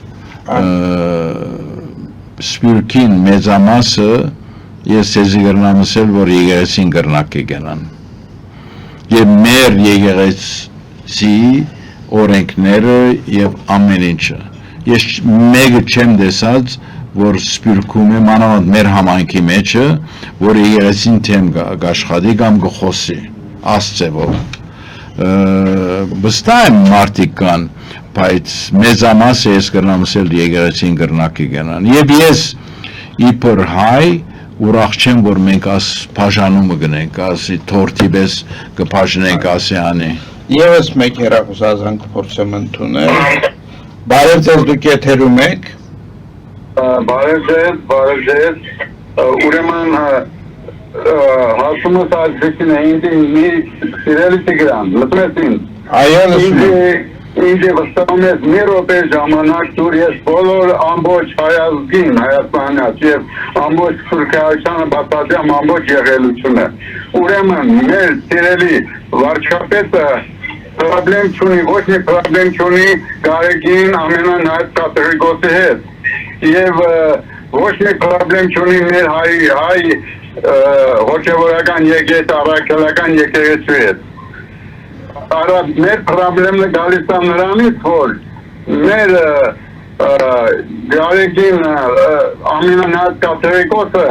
Սփյուռքին մեծամասը ես ցեզի կրնամ ասել, որ եկեղեցին կրնակ է գնան։ Եվ մեր եկեղեցի օրենքները եւ ամեն ինչը։ Ես մեկը չեմ տեսած, որ Սփյուռքում է մանավանդ մեր համայնքի մեջը, որ եկեղեցին թեմ գաշխատի կամ գխոսի աստծեվով։ Վստահ եմ մարդիկ կան, բայց մեծամասը ես կրնամ ասել եկեղեցին կրնակի գնան։ Եվ ես իբր հայ ուրախ չեմ, որ մենք աս բաժանումը գնենք, ասի թորթի պես կբաժնենք ասեանի։ Եվս մեկ հեռախոսազանգ փորձեմ ընդունել։ Բարև ձեզ, դուք եթերում եք։ Բարև ձեզ, ուրեմն հասումս ազգեցին է ինձ մի սիրելի Տիգրան, լսում Այո, լսում ինձ վստահում ես մի րոպե ժամանակ դուր ես բոլոր ամբողջ հայազգին, Հայաստանյաց և ամբողջ Սփյուռքահայությանը բացատրեմ ամբողջ եղելությունը։ Ուրեմն մեր սիրելի վարչապետը պրոբլեմ չունի, ոչ մի պրոբլեմ չունի Գարեգին ամենանայց կաթողիկոսի հետ և ոչ մի պրոբլեմ չունի մեր հայ հոգևորական եկեղեցի, առաքելական եկեղեցու հետ։ Արա մեր պրոբլեմը գալիս է նրանից, որ մեր Գարեգին ամենանայց կաթողիկոսը,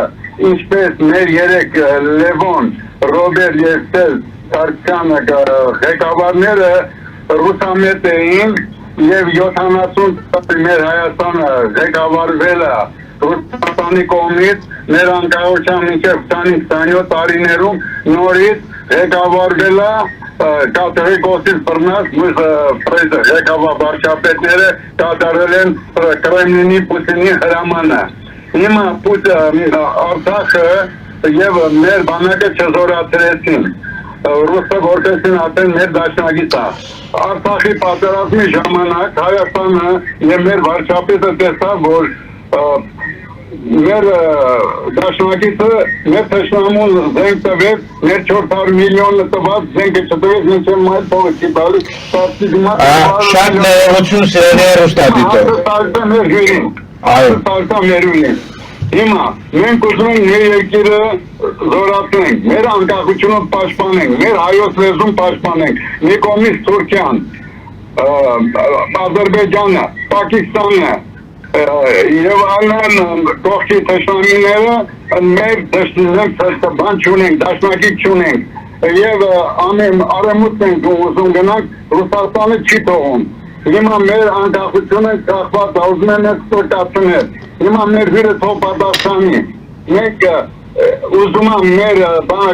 ինչպես մեր երեք Լևոն, Ռոբեր և Սել Սարգսյանը ղեկավարները ռուսամետ էին և 70 մեր Հայաստանը ղեկավարվել է Ռուսաստանի կողմից մեր անկախության մինչև 20-27 տարիներում նորից ղեկավարվել է կաթողիկոսից բռնած ղեկավար վարչապետները կատարել են Կրեմլինի Պուտինի հրամանը։ Հիմա Արցախը և մեր բանակը չզորացրեցին։ Ռուսը որպեսին ասեն մեր դաշնակից է։ Արցախի պատերազմի ժամանակ Հայաստանը և մեր վարչապետը տեսավ, որ մեր դաշնակիցը մեր թշնամուն զենք տվեց, մեր 400 միլիոնը տված զենքը չտվեց, մինչև մայր փողը չի տալիս։ Շատ ներողություն սիրելի հեռուստադիտող։ Տարծա մեր հյուրին։ Տարծա մեր հյուրին։ Հիմա մենք ուզում ենք մեր երկիրը զորացնենք, մեր անկախությունը պաշտպանենք, մեր հայոց լեզուն պաշտպանենք, մի կողմից Թուրքիան, Ադրբեջանը, Պակիստանը և այլն կողքի թշնամիները մեր բան չունենք, դաշնակից չունենք և արևմուտք ենք ուզում գնանք, Ռուսաստանը չի թողում։ Հիմա մեր անկախությունը կախված ուզում են ստորկացնել։ Հիմա մեր հյուրը թող պատասխանի։ Մենք ուզում եմ մեր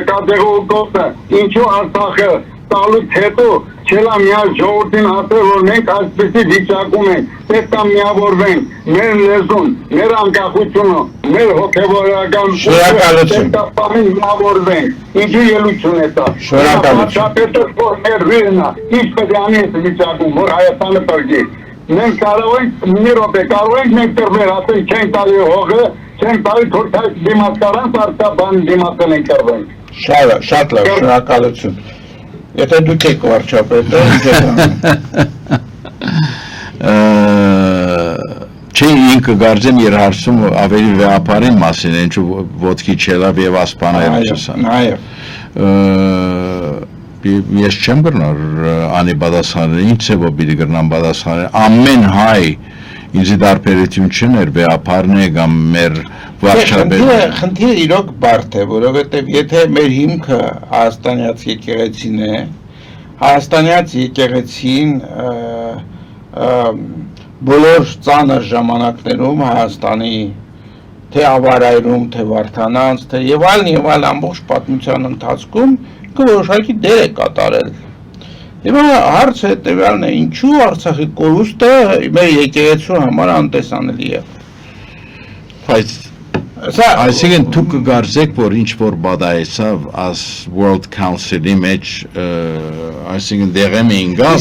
կաթողիկոսը ինչու Արցախը տալուց հետո չելա միած ժողովրդին ասել, որ մենք այսպիսի վիճակում ենք, պետք է միավորվենք, մեր լեզուն, մեր անկախությունը, մեր հոգևորական պետք է միավորվենք, ինչու ելություն է տա։ Վարչապետը որ մեր հյուրն է, ինչ պետք է անի այս վիճակում, որ Հայաստանը պրկի։ Մենք կարող ենք, մի րոպե, կարող ենք մենք տրվել, ասենք չենք տալի հողը, չենք տալի թուրքայ դիմացկարան, Արցախ դիմացել ենք տրվենք։ Շատ լավ, շնորհակալություն։ Եթե դուք եք վարչապետը, Չի ինքը գարձեմ իր հարցում ավելի վեապարին մասին, ինչու ոտքի չելավ և ասպաները չսան։ Ես չեմ գրնար անի բադասխանել, ինչ է որ պիտի գրնան բադասխանել, ամեն հայ ինձի դարբերություն չներ վեապարն է կամ մեր վարչապետը։ Խնդիրը իրոք բարդ է, որովհետև եթե մեր հիմքը հայաստանյաց եկեղեցին է, հայաստանյաց եկեղեցին բոլոր ծանր ժամանակներում Հայաստանի թե ավարայրում, թե Վարդանանց, թե եւ այլն ամբողջ պատմության ընթացքում որոշակի դեր է կատարել։ Հիմա հարցը հետևյալն է, ինչու Արցախի կորուստը մեր եկեղեցու համար անտեսանելի է։ Բայց այսինքն դուք կգարձեք, որ ինչ որ բադայեցավ as World Council-ի մեջ, այսինքն դեղեմ էին գալ,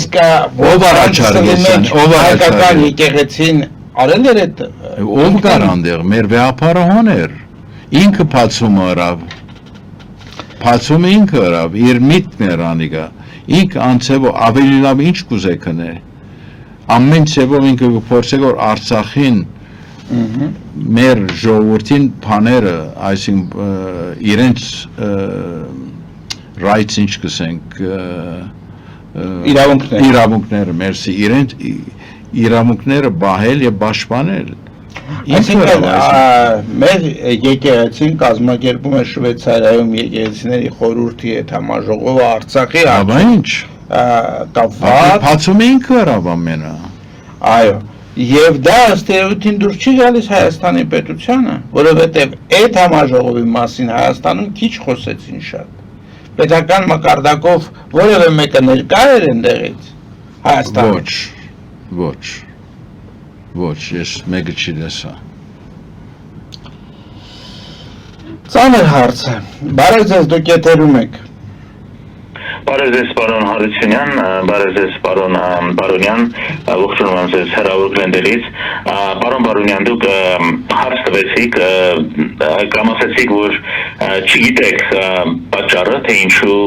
ով առաջարկեց, հայկական եկեղեցին արել էր այդ ով կար այնտեղ, մեր վեհապարը հոներ, ինքը բացումը ինքը հրավ, իր միտքն էր անիկա, ինքը անցևով ավելի լավ ինչ կուզեք հնե, ամեն ցևով ինքը կփորձեք, որ Արցախին մեր ժողովրդին բաները, այսինքն իրենց rights ինչ կսենք, իրավունքները, մերսի, իրենց իրավունքները բահել եւ պաշտպանել։ Այսինքն մեր եկեղեցին կազմակերպում է Շվեյցարիայում եկեղեցիների խորհրդի հետ համաժողովը Արցախի կապված բացում ինքը հրավ ամենը։ Այո, եւ դա ըստ էության դուրս չի գալիս Հայաստանի պետությանը, որովհետեւ այդ համաժողովի մասին Հայաստանում քիչ խոսեցին շատ։ Պետական մակարդակով որևէ մեկը ներկա էր այնտեղից Հայաստանում։ Ոչ, ես մեկը չի լսա։ Ծանր հարց է։ Բարև ձեզ, դուք եթերում եք։ Բարև ձեզ, պարոն Հարությունյան, բարև ձեզ, պարոն Բարոնյան, ողջունում եմ ձեզ հեռավոր գլենդերից։ Պարոն Բարոնյան, դուք հարց տվեցիք, կամ ասեցիք, որ չգիտեք պատճառը, թե ինչու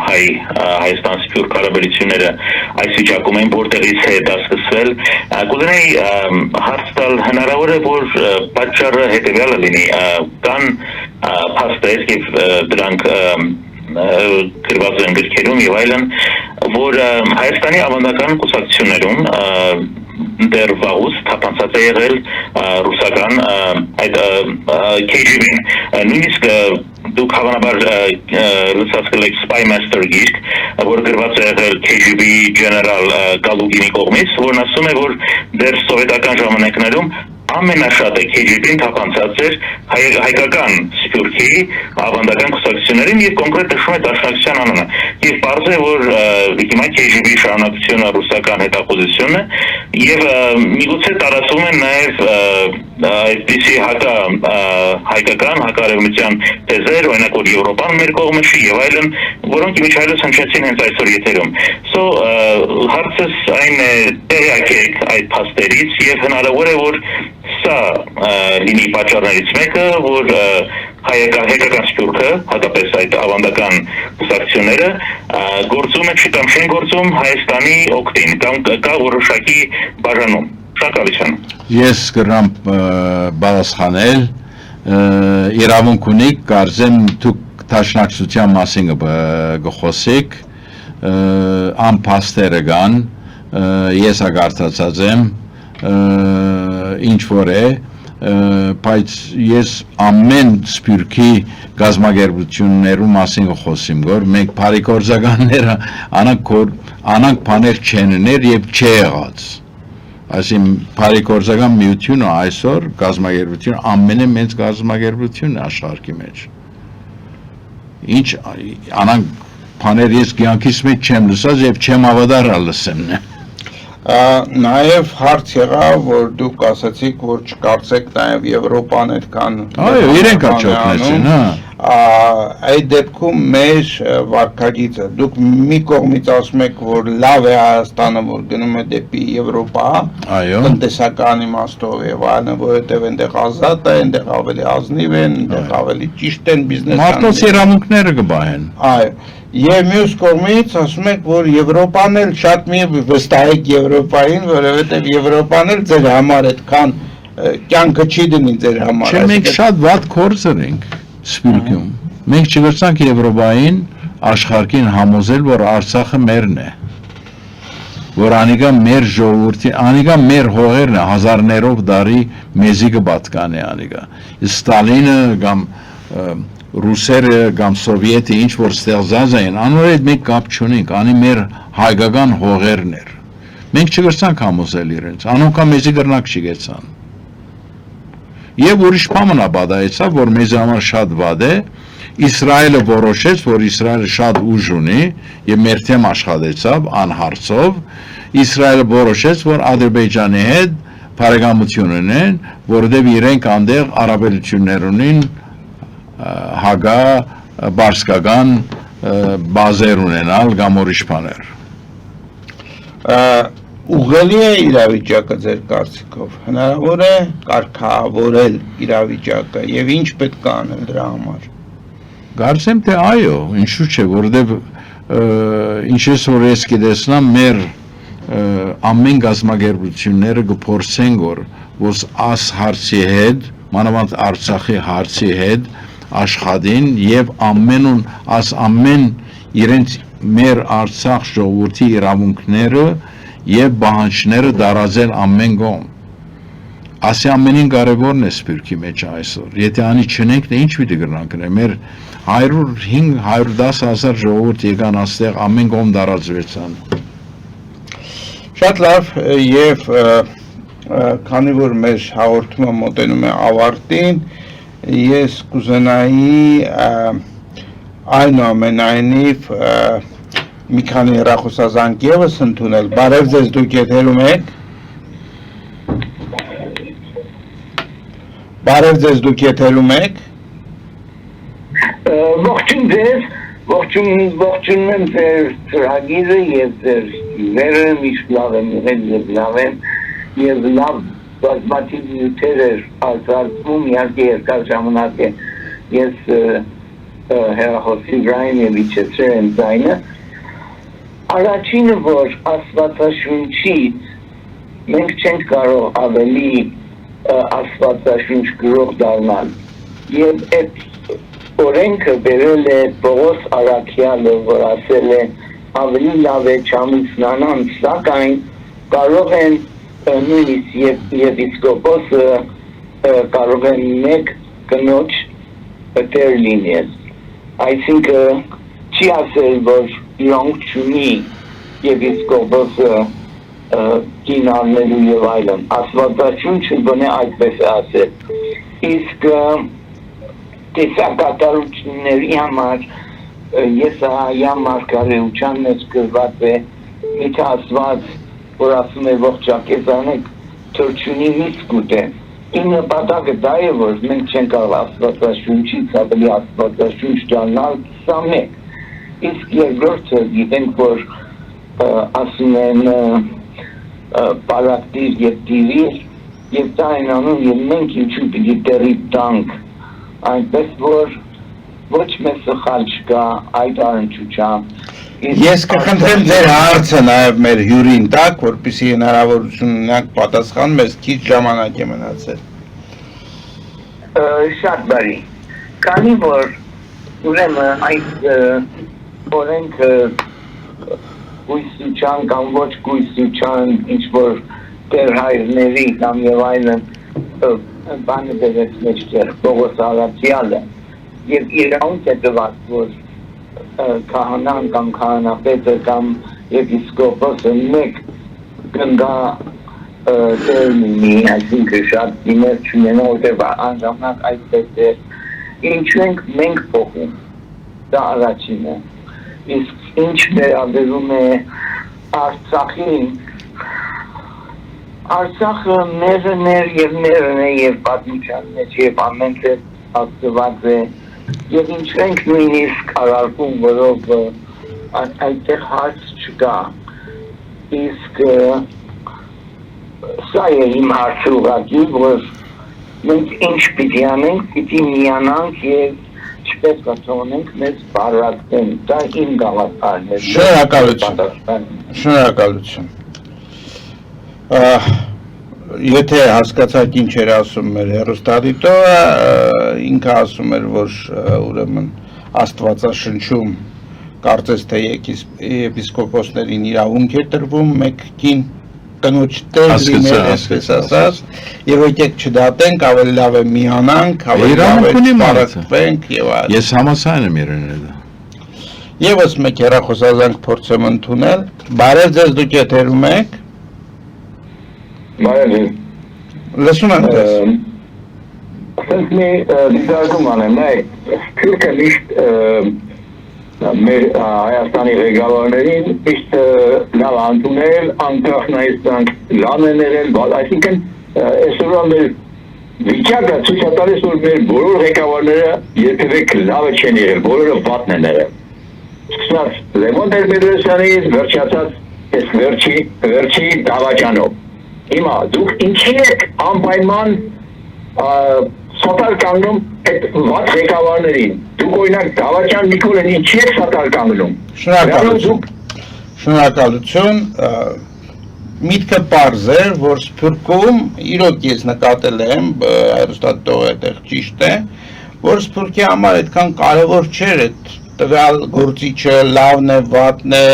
Հայաստան սփյուռք հարաբերությունները այս վիճակում են, որտեղից է դա սկսվել։ Կուզենայի հարց տալ, հնարավոր է, որ պատճառը հետևյալը լինի, կան փաստեր եւ դրանք գրված են գրքերում եւ այլն, որ Հայաստանի ավանդական կուսակցություններում դեռ վաղուց թափանցած է եղել ռուսական այդ KGB-ն, նույնիսկ դուք հավանաբար լսած կլեք Spy Master գիրք, որ գրված է եղել KGB General Galugini կողմից, որն ասում է, որ դեռ սովետական ժամանակներում ամենաշատը KGB-ն թափանցած էր հայկական սփյուռքի ավանդական կուսակցություններին եւ կոնկրետ նշում է Դաշնակցության անունը։ Եվ պարզ է, որ հիմա KGB-ի շարունակությունը ռուսական հետախուզությունն է եւ միգուցե տարածում են նաեւ այդպիսի հայկական հակարևմտյան թեզեր, օրինակ որ Եվրոպան մեր կողմը չի եւ այլն, որոնք իմիջայլոց հնչեցին հենց այսօր եթերում։ Հարցս այն է, տեղյակ եք այդ փաստերից եւ հնարավոր է, որ սա լինի պատճառներից մեկը, որ հայկական սփյուռքը, հատկապես այդ ավանդական կուսակցությունները գործում են, կամ չեն գործում Հայաստանի օգտին, կամ կա որոշակի բաժանում։ Շնորհակալություն։ Ես կրամ բացանել, իրավունք ունիք, կարծեմ դուք դաշնակցության մասին կխոսեք, անփաստերը կան, ես ագարտացած եմ, ինչ որ է, բայց ես ամեն սփյուռքի գազագերբություններու մասին խոսիմ, որ մենք բարեգործականները անանք բաներ չեն ներ եւ չեղած։ Այսինքն բարեգործական միությունը այսօր գազագերբությունը ամենամեծ գազագերբությունն է աշխարհի մեջ։ Ինչ անանք բաներ ես կյանքիս մեջ չեմ լսած եւ չեմ հավատալ լսեմ։ Նաև հարց եղավ, որ դուք ասացիք, որ չկարծեք նաև Եվրոպան այդքան իրենք աճոտնեցին, այդ դեպքում մեր վարքագիծը, դուք մի կողմից ասում եք, որ լավ է Հայաստանը, որ գնում է դեպի Եվրոպա, տնտեսական իմաստով եւ այլն, որովհետեւ այնտեղ ազատ է, այնտեղ ավելի ազնիվ են, այնտեղ ավելի ճիշտ են բիզնեսը։ Մարդոց իրավունքները կբահեն։ Այո։ Եվ մյուս կողմից ասում եք, որ Եվրոպան էլ շատ մի վստահեք Եվրոպային, որովհետև Եվրոպան էլ ձեր համար այդքան կյանքը չի դնի ձեր համար։ Չէ, մենք շատ վատ կորձեր ենք սփյուռքում։ Մենք չգրցանք Եվրոպային աշխարհին համոզել, որ Արցախը մերն է։ Որ անիկա մեր ժողովրդի, անիկա մեր հողերն է, հազարներով դարի մեզի կպատկանի անիկա։ Ստալինը կամ ռուսերը կամ սովետը ինչ որ ստեղծած էին, անոր հետ մենք կապ չունենք, անի մեր հայկական հողերն էր։ Մենք չգրցանք համոզել իրենց, անոնք մեզի գրնակ չգեցան։ Եվ ուրիշ բան բադայեցավ, որ մեզ համար շատ վատ է, Իսրայելը որոշեց, որ Իսրայելը շատ ուժ ունի եւ մեր թեմ աշխատեցավ անհարցով, Իսրայելը որոշեց, որ Ադրբեջանի հետ բարեկամություն ունեն, որովհետեւ իրենք այնտեղ առավելություններ ունին հագա բարսկական բազեր ունենալ կամ ուրիշ բաներ։ Ուղղելի է իրավիճակը ձեր կարծիքով, հնարավոր է կարգավորել իրավիճակը եւ ինչ պետք է անել դրա համար։ Կարծեմ թե այո, ինչու՞ չէ, որովհետեւ ինչպես որ ես գիտեսնամ մեր ամեն գազམ་ագերբությունները կփորձեն որ աս հարցի հետ, մանավանդ Արցախի հարցի հետ աշխատին եւ ամեն իրենց մեր Արցախ ժողովրդի իրավունքները եւ բանջները դարազել ամեն կողմ։ Ասի ամենին կարևորն է Սփյուռքի մեջ այսօր։ Եթե անի չնենք, ինչ պիտի գրանք գնա։ Մեր 105-110 հազար ժողովուրդ եկան այստեղ ամեն կողմ դարազվեցան։ Շատ լավ եւ քանի որ մեր հաղորդումը մոտենում է ավարտին, ես կուզենայի այնուամենայնիվ մի քանի հեռախոսազանգ եւս ընդունել։ Բարև ձեզ, դուք եթերում եք։ Բարև ձեզ, դուք եթերում եք։ Ողջույն ձեզ, ողջունում եմ ձեր ծրագիրը եւ ձեր վերը միշտ լավ եմ եղել եւ լավ բազմաթիվ նյութեր էր արձակվում, իհարկե երկար ժամանակ է ես հեռախոսի վրայում եւ իջեցրել եմ ձայնը։ Առաջինը, որ Աստվածաշունչից մենք չենք կարող ավելի Աստվածաշունչ գրող դառնալ եւ այդ օրենքը բերել է Պողոս Արաքյալը, որ ասել է ավելի լավ է չամուսնանան, սակայն կարող են նույնիսկ եպիսկոպոսը կարող են մեկ կնոջ տեր լինել, այսինքն չի ասել, որ իրանք չունի եպիսկոպոսը կին առնելու եւ այլն, Աստվածաշունչը գոնե այդպես է ասել, իսկ տեսակատարությունների համար Եսայիա մարգարեության մեջ գրված է, միթե Աստված, որ ասում է ողջակեզ անեք, թրջունի միսկ ուտե։ Իմ նպատակը դա է, որ մենք չենք կարող Աստվածաշունչից ավելի Աստվածաշունչ դառնալ, սա մեկ։ Իսկ երկրորդը գիտենք, որ ասում են պարակտիր եւ տիրիր, եւ դա են անում, եւ մենք ինչու պիտի տեղի տանք, այնպես որ ոչ մեզ սխալ չկա այդ առնչությամբ։ Ես կխնդրեմ ձեր հարցը նաև մեր հյուրին տակ, որպեսզի հնարավորություն ունենանք պատասխան, մեզ քիչ ժամանակ է մնացել։ Շատ բարի։ Քանի որ ուրեմն այդ օրենքը գույսության կամ ոչ գույսության ինչ որ տերհայրների կամ եւ այլն բանը դերեց մեջտեղ Պողոս Արաքյալը եւ իրանք է տված, որ քահանան կամ քահանապետը կամ եպիսկոպոսը մեկ գնա տերմինի, այսինքն շատ դիմեր չունենա, որտեղ անժամանակ այդպես է, ինչու ենք մենք փոխում, դա առաջինը, իսկ ինչ վերաբերում է Արցախին, Արցախը մերն է եւ մերն է եւ պատմության մեջ եւ ամեն տեղ ակտիվացել է եւ ինչ ենք նույնիսկ արարքում, որով այդտեղ հարց չկա, իսկ սա է իմ հարցը ուղղակի, որ մենք ինչ պիտի անենք, պիտի միանանք եւ չպետք է թողնենք մեզ բարակեն, դա իմ գաղափարն է։ Շնորհակալություն։ Եթե հասկացաք ինչ էր ասում մեր հեռուստադիտողը, ինքը ասում էր, որ ուրեմն Աստվածաշնչում կարծես թե եպիսկոպոսներին իրավունք է տրվում մեկ կին կնոջ տեր լինել, այսպես ասած, եւ եկեք չդատենք, ավելի լավ է միանանք, ավելի լավ է բարակվենք եւ այլն։ Ես համաձայն եմ իրեն դա։ Եվս մեկ հեռախոսազանգ փորձեմ ընդունել։ Բարև ձեզ, դուք եթերում եք։ Բարև։ Լսում եմ ձեզ։ ասենք մի դիտարկում անեմ, նայ, Թուրքը միշտ մեր Հայաստանի ղեկավարներին միշտ լավ ընդունել, անկախ նայեցանք լավ են եղել, այսինքն այսօրվա մեր վիճակը ցույց է տալիս, որ մեր բոլոր ղեկավարները երբևէ լավը չեն եղել, բոլորը վատն են եղել։ Սկսած Լևոն Տեր-Պետրոսյանից վերջացած այս վերջի դավաճանով։ Հիմա դուք ինչի եք անպայման սատար կանգնում այդ վատ ղեկավարներին։ Դուք օրինակ Դավաճան Նիկոլին ինչի եք սատար կանգնում։ Շնորհակալություն, միտքը պարզ է, որ Սփյուռքում իրոք ես նկատել եմ, հեռուստատիտողը այդտեղ ճիշտ է, որ Սփյուռքի համար այդքան կարևոր չէր այդ տվյալ գործիչը լավն է, վատն է,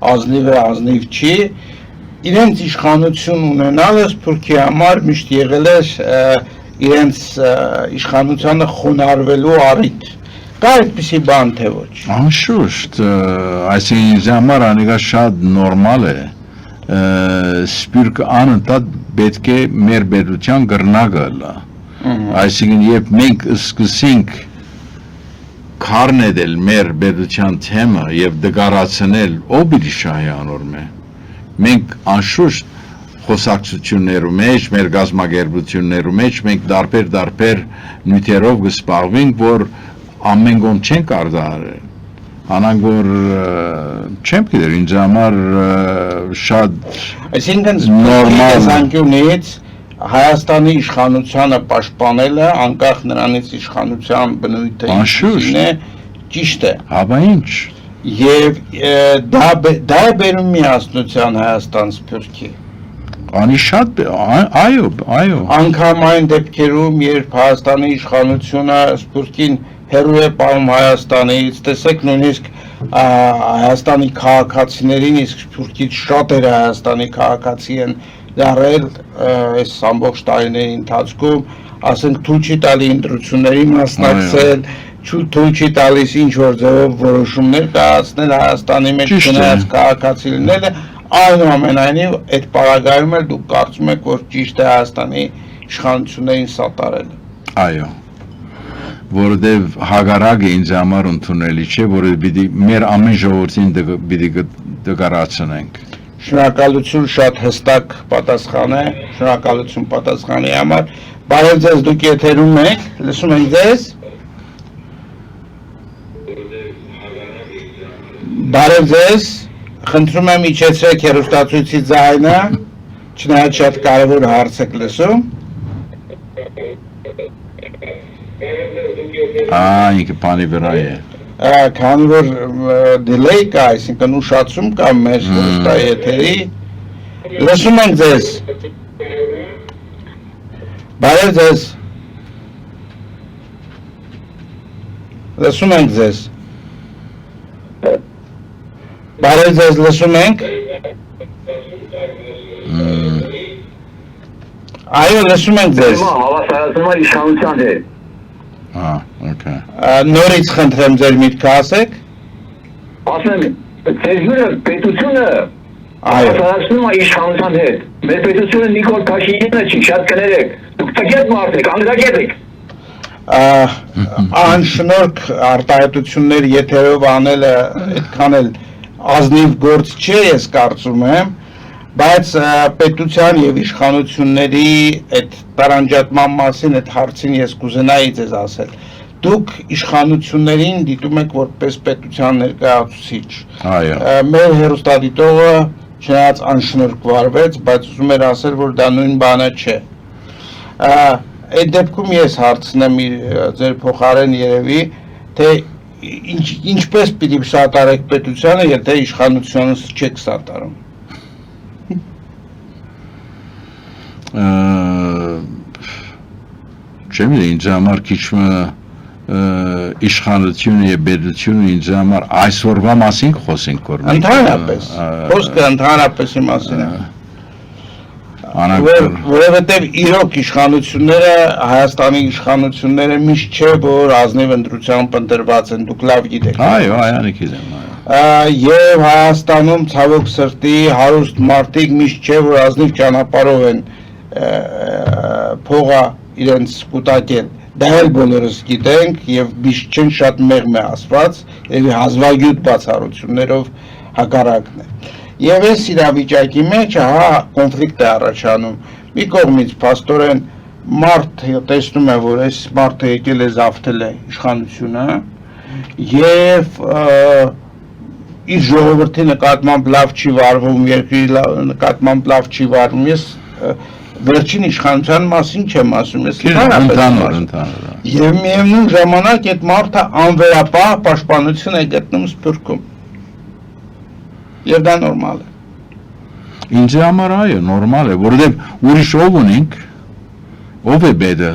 ազնիվ չի, իրենց իշխանություն ունենալը Սփյուռքի համար միշտ եղել է իրենց իշխանությանը խոնարհվելու առիթ։ Կա այդպիսի բան թե ոչ։ Անշուշտ, այսինքն ինձ համար անիկա շատ նորմալ է։ Սփյուռքը անընդհատ պետք է մեր պետության գրնագը լա։ Այսինքն երբ մենք սկսենք քարնեդել մեր պետության թեմը եւ դգարացնել ով պիտի շահի անորմե, մենք անշուշտ խոսակցություններու մեջ, մեր գազագերբություններու մեջ մենք դարբեր նյութերով կսպաղվենք, որ ամեն կողմ չենք արտահայտել։ Անանք որ չեմ գիտեր, ինձ համար շատ այսինքն նորմալ զանգյունից Հայաստանի իշխանությանը պաշտպանելը, անկախ նրանից իշխանության բնույթը ինչն է, ճիշտ է։ Հաբա ինչ։ Եվ դա է բերում միասնության Հայաստան-Սփյուռքի։ Անի շատ, այո։ Անգամ այն դեպքերում, երբ Հայաստանի իշխանությունը Սփյուռքին հեռու է պահում Հայաստանից, տեսեք նույնիսկ Հայաստանի քաղաքացիներին, իսկ Սփյուռքից շատերը Հայաստանի քաղաքացի են դարել այս ամբողջ տարիների ընթացքում, ասենք թույլ չի տալի ընտրությունների մասնակցել, թույլ չի տալիս ինչ որ ձևով որոշումներ կայացնել Հայաստանի մեջ գնաց քաղաքացի լինելը, այնուամենայնիվ այդ պարագայում էլ դուք կարծում եք, որ ճիշտ է Հայաստանի իշխանություններին սատարելը։ Այո, որովհետև հագարակը ինձ համար ընդունելի չէ, որովհետև մեր ամեն ժողովրդին պիտի դգարացնենք։ Շնորհակալություն, շատ հստակ պատասխան է, շնորհակալություն պատասխանի համար։ Բարև ձեզ, դուք եթերում եք, լսում ենք ձեզ։ Բարև ձեզ, խնդրում եմ իջեցրեք հեռուստացույցի ձայնը, չնայած շատ կարևոր հարց եք լսում։ Ինքը բանի վրա է։ Քանի որ delay կա, այսինքն ուշացում կա մեր հեռուստայի եթերի, լսում ենք ձեզ։ Բարև ձեզ։ Լսում ենք ձեզ։ Բարև ձեզ, լսում ենք։ Այո, լսում ենք ձեզ։ Հավասարացումը իշխանության հետ։ Okay. Նորից խնդրեմ ձեր միտքը ասեք։ Ասեմ, ձեր պետությունը հավասարացնում է իշխանության հետ։ Մեր պետությունը Նիկոլ Փաշինյանը չի, շատ կներեք։ Դուք տգետ մարդ եք, անգրագետ եք։ Անշնորհք արտահայտություններ եթերով անելը այդքան էլ ազնիվ գործ չէ, ես կարծում եմ, բայց պետության եւ իշխանությունների այդ տարանջատման մասին այդ հարցին ես կուզենայի ձեզ ասել։ Դուք իշխանություններին դիտում եք որպես պետության ներկայացուցիչ։ Այո։ Մեր հեռուստադիտողը չնայած անշնորհք վարվեց, բայց ուզում էր ասել, որ դա նույն բանը չէ։ Այդ դեպքում ես հարցնեմ ձեր փոխարեն երևի, թե ինչպես պիտի սատարեք պետությանը, եթե իշխանությունը չեք սատարում։ Չեմ ինձ համար քիչ իշխանությունը եւ պետությունը ինձ համար այսօրվա մասին խոսենք որ ընդհանրապես խոսքը ընդհանրապես մասին է որովհետեւ իրոք իշխանությունները Հայաստանի իշխանությունները միշտ չէ որ ազնիվ ընտրությամբ ընտրված են դուք լավ գիտեք այո այանի գիտեմ եւ Հայաստանում ցավոք սրտի հարուստ մարդիկ միշտ չէ որ ազնիվ ճանապարհով են փողա իրենց կուտակել դա էլ բոլորս գիտենք եւ միշտ չեն շատ մեղմ է ասված եւ հազվագյուտ բացառություններով հակառակն է եւ այս իրավիճակի մեջ հա կոնֆլիկտ է առաջանում մի կողմից փաստորեն մարդ տեսնում է որ այս մարդը եկել է զավթել է իշխանությունը եւ իր ժողովրդի նկատմամբ լավ չի վարվում երկրի նկատմամբ լավ չի վարվում ես վերջին իշխանության մասին չեմ ասում, ես ընդհանուր։ Եվ միևնույն ժամանակ այդ մարդը անվերապահ պաշտպանություն է գտնում Սփյուռքում։ Եվ դա նորմալ է։ Ինձ համար այո, նորմալ է, որովհետև ուրիշ ով ունենք, ով է բեդը,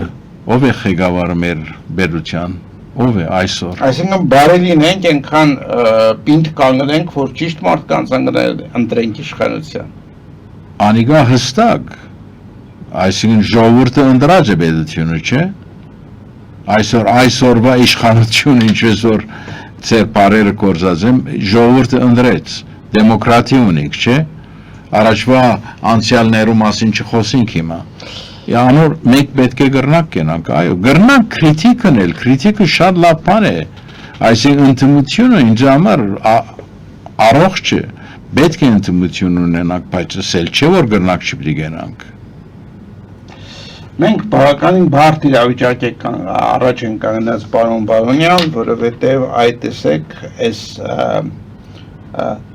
ով է ղեկավարը մեր բերության, ով է այսօր։ Այսինքն բարելին ենք այնքան պինդ կանգնենք, որ ճիշտ մարդկանց ընտրենք իշխանության։ Անիկա հստակ այսինքն ժողովուրդը ընդրած է պետությունը, չէ՞։ Այսօրվա իշխանությունը ինչպես որ ծեր բարերը կորզած եմ, ժողովուրդը ընդրեց, դեմոկրատիա ունենք, չէ՞։ Առաջվա անցյալներու մասին չխոսենք հիմա։ Անոր մենք պետք է գրնանք կենանք, այո, գրնանք քրիտիկն էլ, քրիտիկը շատ լավ բան է։ Այսինքն ընդդիմությունը ինձ համար առողջ է, պետք է ընդդիմություն ունենանք, բայց ասել չէ որ գրնանք չպիտի գնանք։ Մենք բավականին բարդ իրավիճակ ենք առաջ ենք կանգնած պարոն Բարոնյան, որովհետև այդ տեսեք այս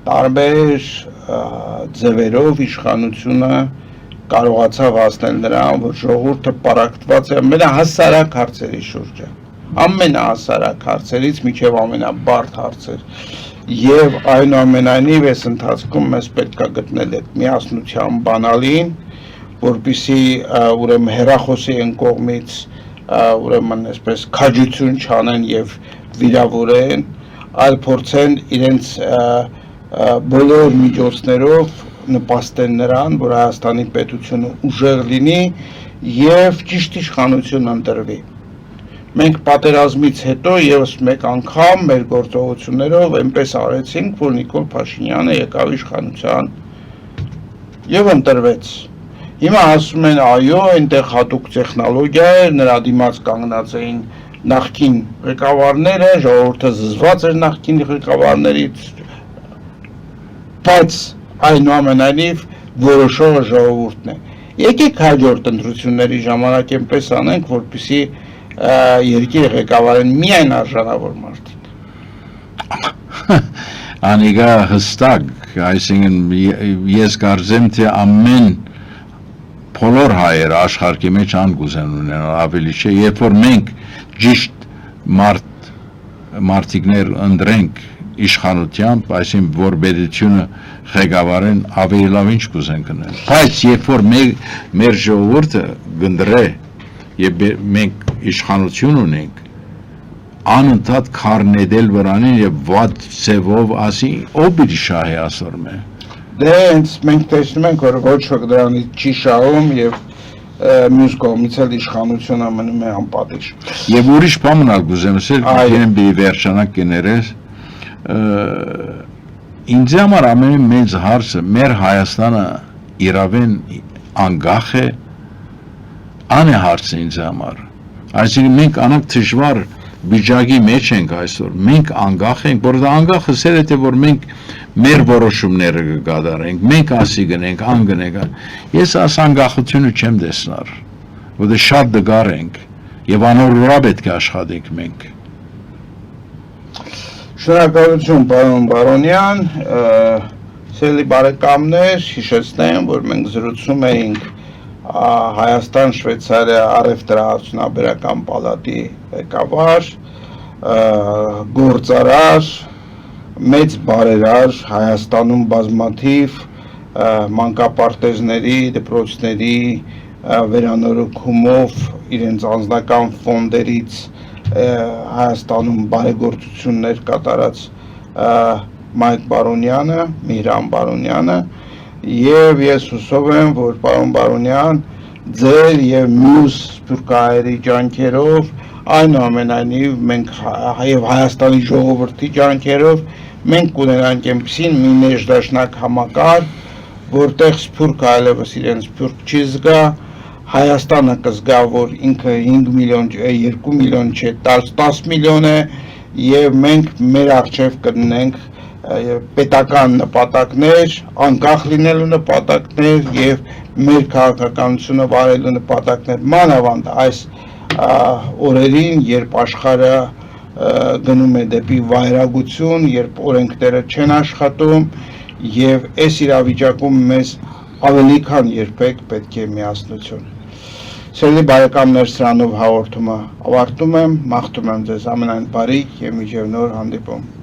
տարբեր ձևերով իշխանությունը կարողացավ հասնել նրան, որ ժողովուրդը պարակտված է ամենահասարակ հարցերի շուրջը, ամենահասարակ հարցերից մինչև ամենաբարդ հարցեր, եւ այնուամենայնիվ այս ընթացքում մեզ պետք է գտնել այդ միասնության բանալին, որպեսզի ուրեմն հերախոսի են կողմից ուրեմն այսպես քաջություն չանեն եւ վիրավորեն, այլ փորձեն իրենց բոլոր միջոցներով նպաստեն նրան, որ Հայաստանի պետությունը ուժեղ լինի եւ ճիշտ իշխանություն ընտրվի։ Մենք պատերազմից հետո եւս մեկ անգամ մեր գործողություններով այնպես արեցինք, որ Նիկոլ Փաշինյանը եկավ իշխանության եւ ընտրվեց։ Հիմա ասում են այո, այնտեղ հատուկ տեխնոլոգիա էր, նրա դիմաց կանգնած էին նախկին ղեկավարները, ժողովուրդը զզված էր նախկին ղեկավարներից, բայց այնուամենայնիվ որոշողը ժողովուրդն է։ Եկեք հաջորդ ընտրությունների ժամանակ այնպես անենք, որպեսզի երկիրը ղեկավարեն միայն արժանավոր մարդիկ։ Անիկա հստակ, այսինքն ես կարծեմ թե ամեն բոլոր հայերը աշխարհի մեջ անգուզեն ունենալ ավելի չէ, երբ որ մենք ճիշտ մարդիկներ ընտրենք իշխանությամբ, այսինքն որ պետությունը ղեկավարեն ավելի լավ ինչ կուզեն կնել։ Բայց երբ որ մեր ժողովուրդը գնդրե եւ մենք իշխանություն ունենք, անընդհատ քարնեդել վրանին եւ վատ ծևով ասի ով պիտի շահի ասոր մե։ Դե հենց մենք տեսնում ենք, որ ոչ ոք դրանից չի շահում եւ մյուս կողմից էլ իշխանությունը մնում է անպատիժ։ Եվ ուրիշ բան մնալ գուզեմ ասել, իրեն բի վերջանակ կներես, ինձ համար ամեն մեծ հարցը մեր Հայաստանը իրավեն անգախ է, ան է հարցը ինձ համար։ Այսինքն մենք անակ դժվար վիճակի մեջ ենք այսօր, մենք անգախ ենք, որովհետեւ անգախը սեր է թե որ մենք մեր որոշումները կկատարենք, մենք ասի գնենք, անգնենք։ Ես աս անգախությունը չեմ տեսնար, որովհետեւ շատ դգար ենք եւ անօրինակ պետք է աշխատենք մենք։ Շնորհակալություն պարոն Բարոնյան, սիրելի բարեկամներ, հիշեցնեմ, որ մենք զրուցում էինք Հայաստան-Շվեյցարիա առևտրաարդյունաբերական պալատի ղեկավար, գործարար, մեծ բարերար, Հայաստանում բազմաթիվ մանկապարտեզների, դպրոցների վերանորոգումով իրենց անձնական ֆոնդերից Հայաստանում բարեգործություններ կատարած Մայք Բարոնյանը, Միհրան Բարոնյանը, եւ ես հուսով եմ, որ պարոն Բարոնյան ձեր եւ մյուս սփյուռքահայերի ջանքերով, այնուամենայնիվ մենք եւ Հայաստանի ժողովրդի ջանքերով մենք կունենանք այնպիսին մի ներդաշնակ համակարգ, որտեղ սփյուռքը այլևս իրենց սփյուռք չի զգա, Հայաստանը կզգա, որ ինքը 5 միլիոն, 2 միլիոն չէ, 10 միլիոն է եւ մենք մեր արժեվ կնենք պետական նպատակներ, անկախ լինելու նպատակներ եւ մեր քաղաքականությունը վարելու նպատակներ, մանավանդ այս օրերին, երբ աշխարհը գնում է դեպի վայրագություն, երբ օրենքները չեն աշխատում եւ այս իրավիճակում մեզ ավելի քան երբեք պետք է միասնություն։ Սիրելի բարեկամներ, սրանով հաղորդումը ավարտում եմ, մաղթում եմ ձեզ ամենայն բարիք եւ մինչեւ նոր հանդիպում։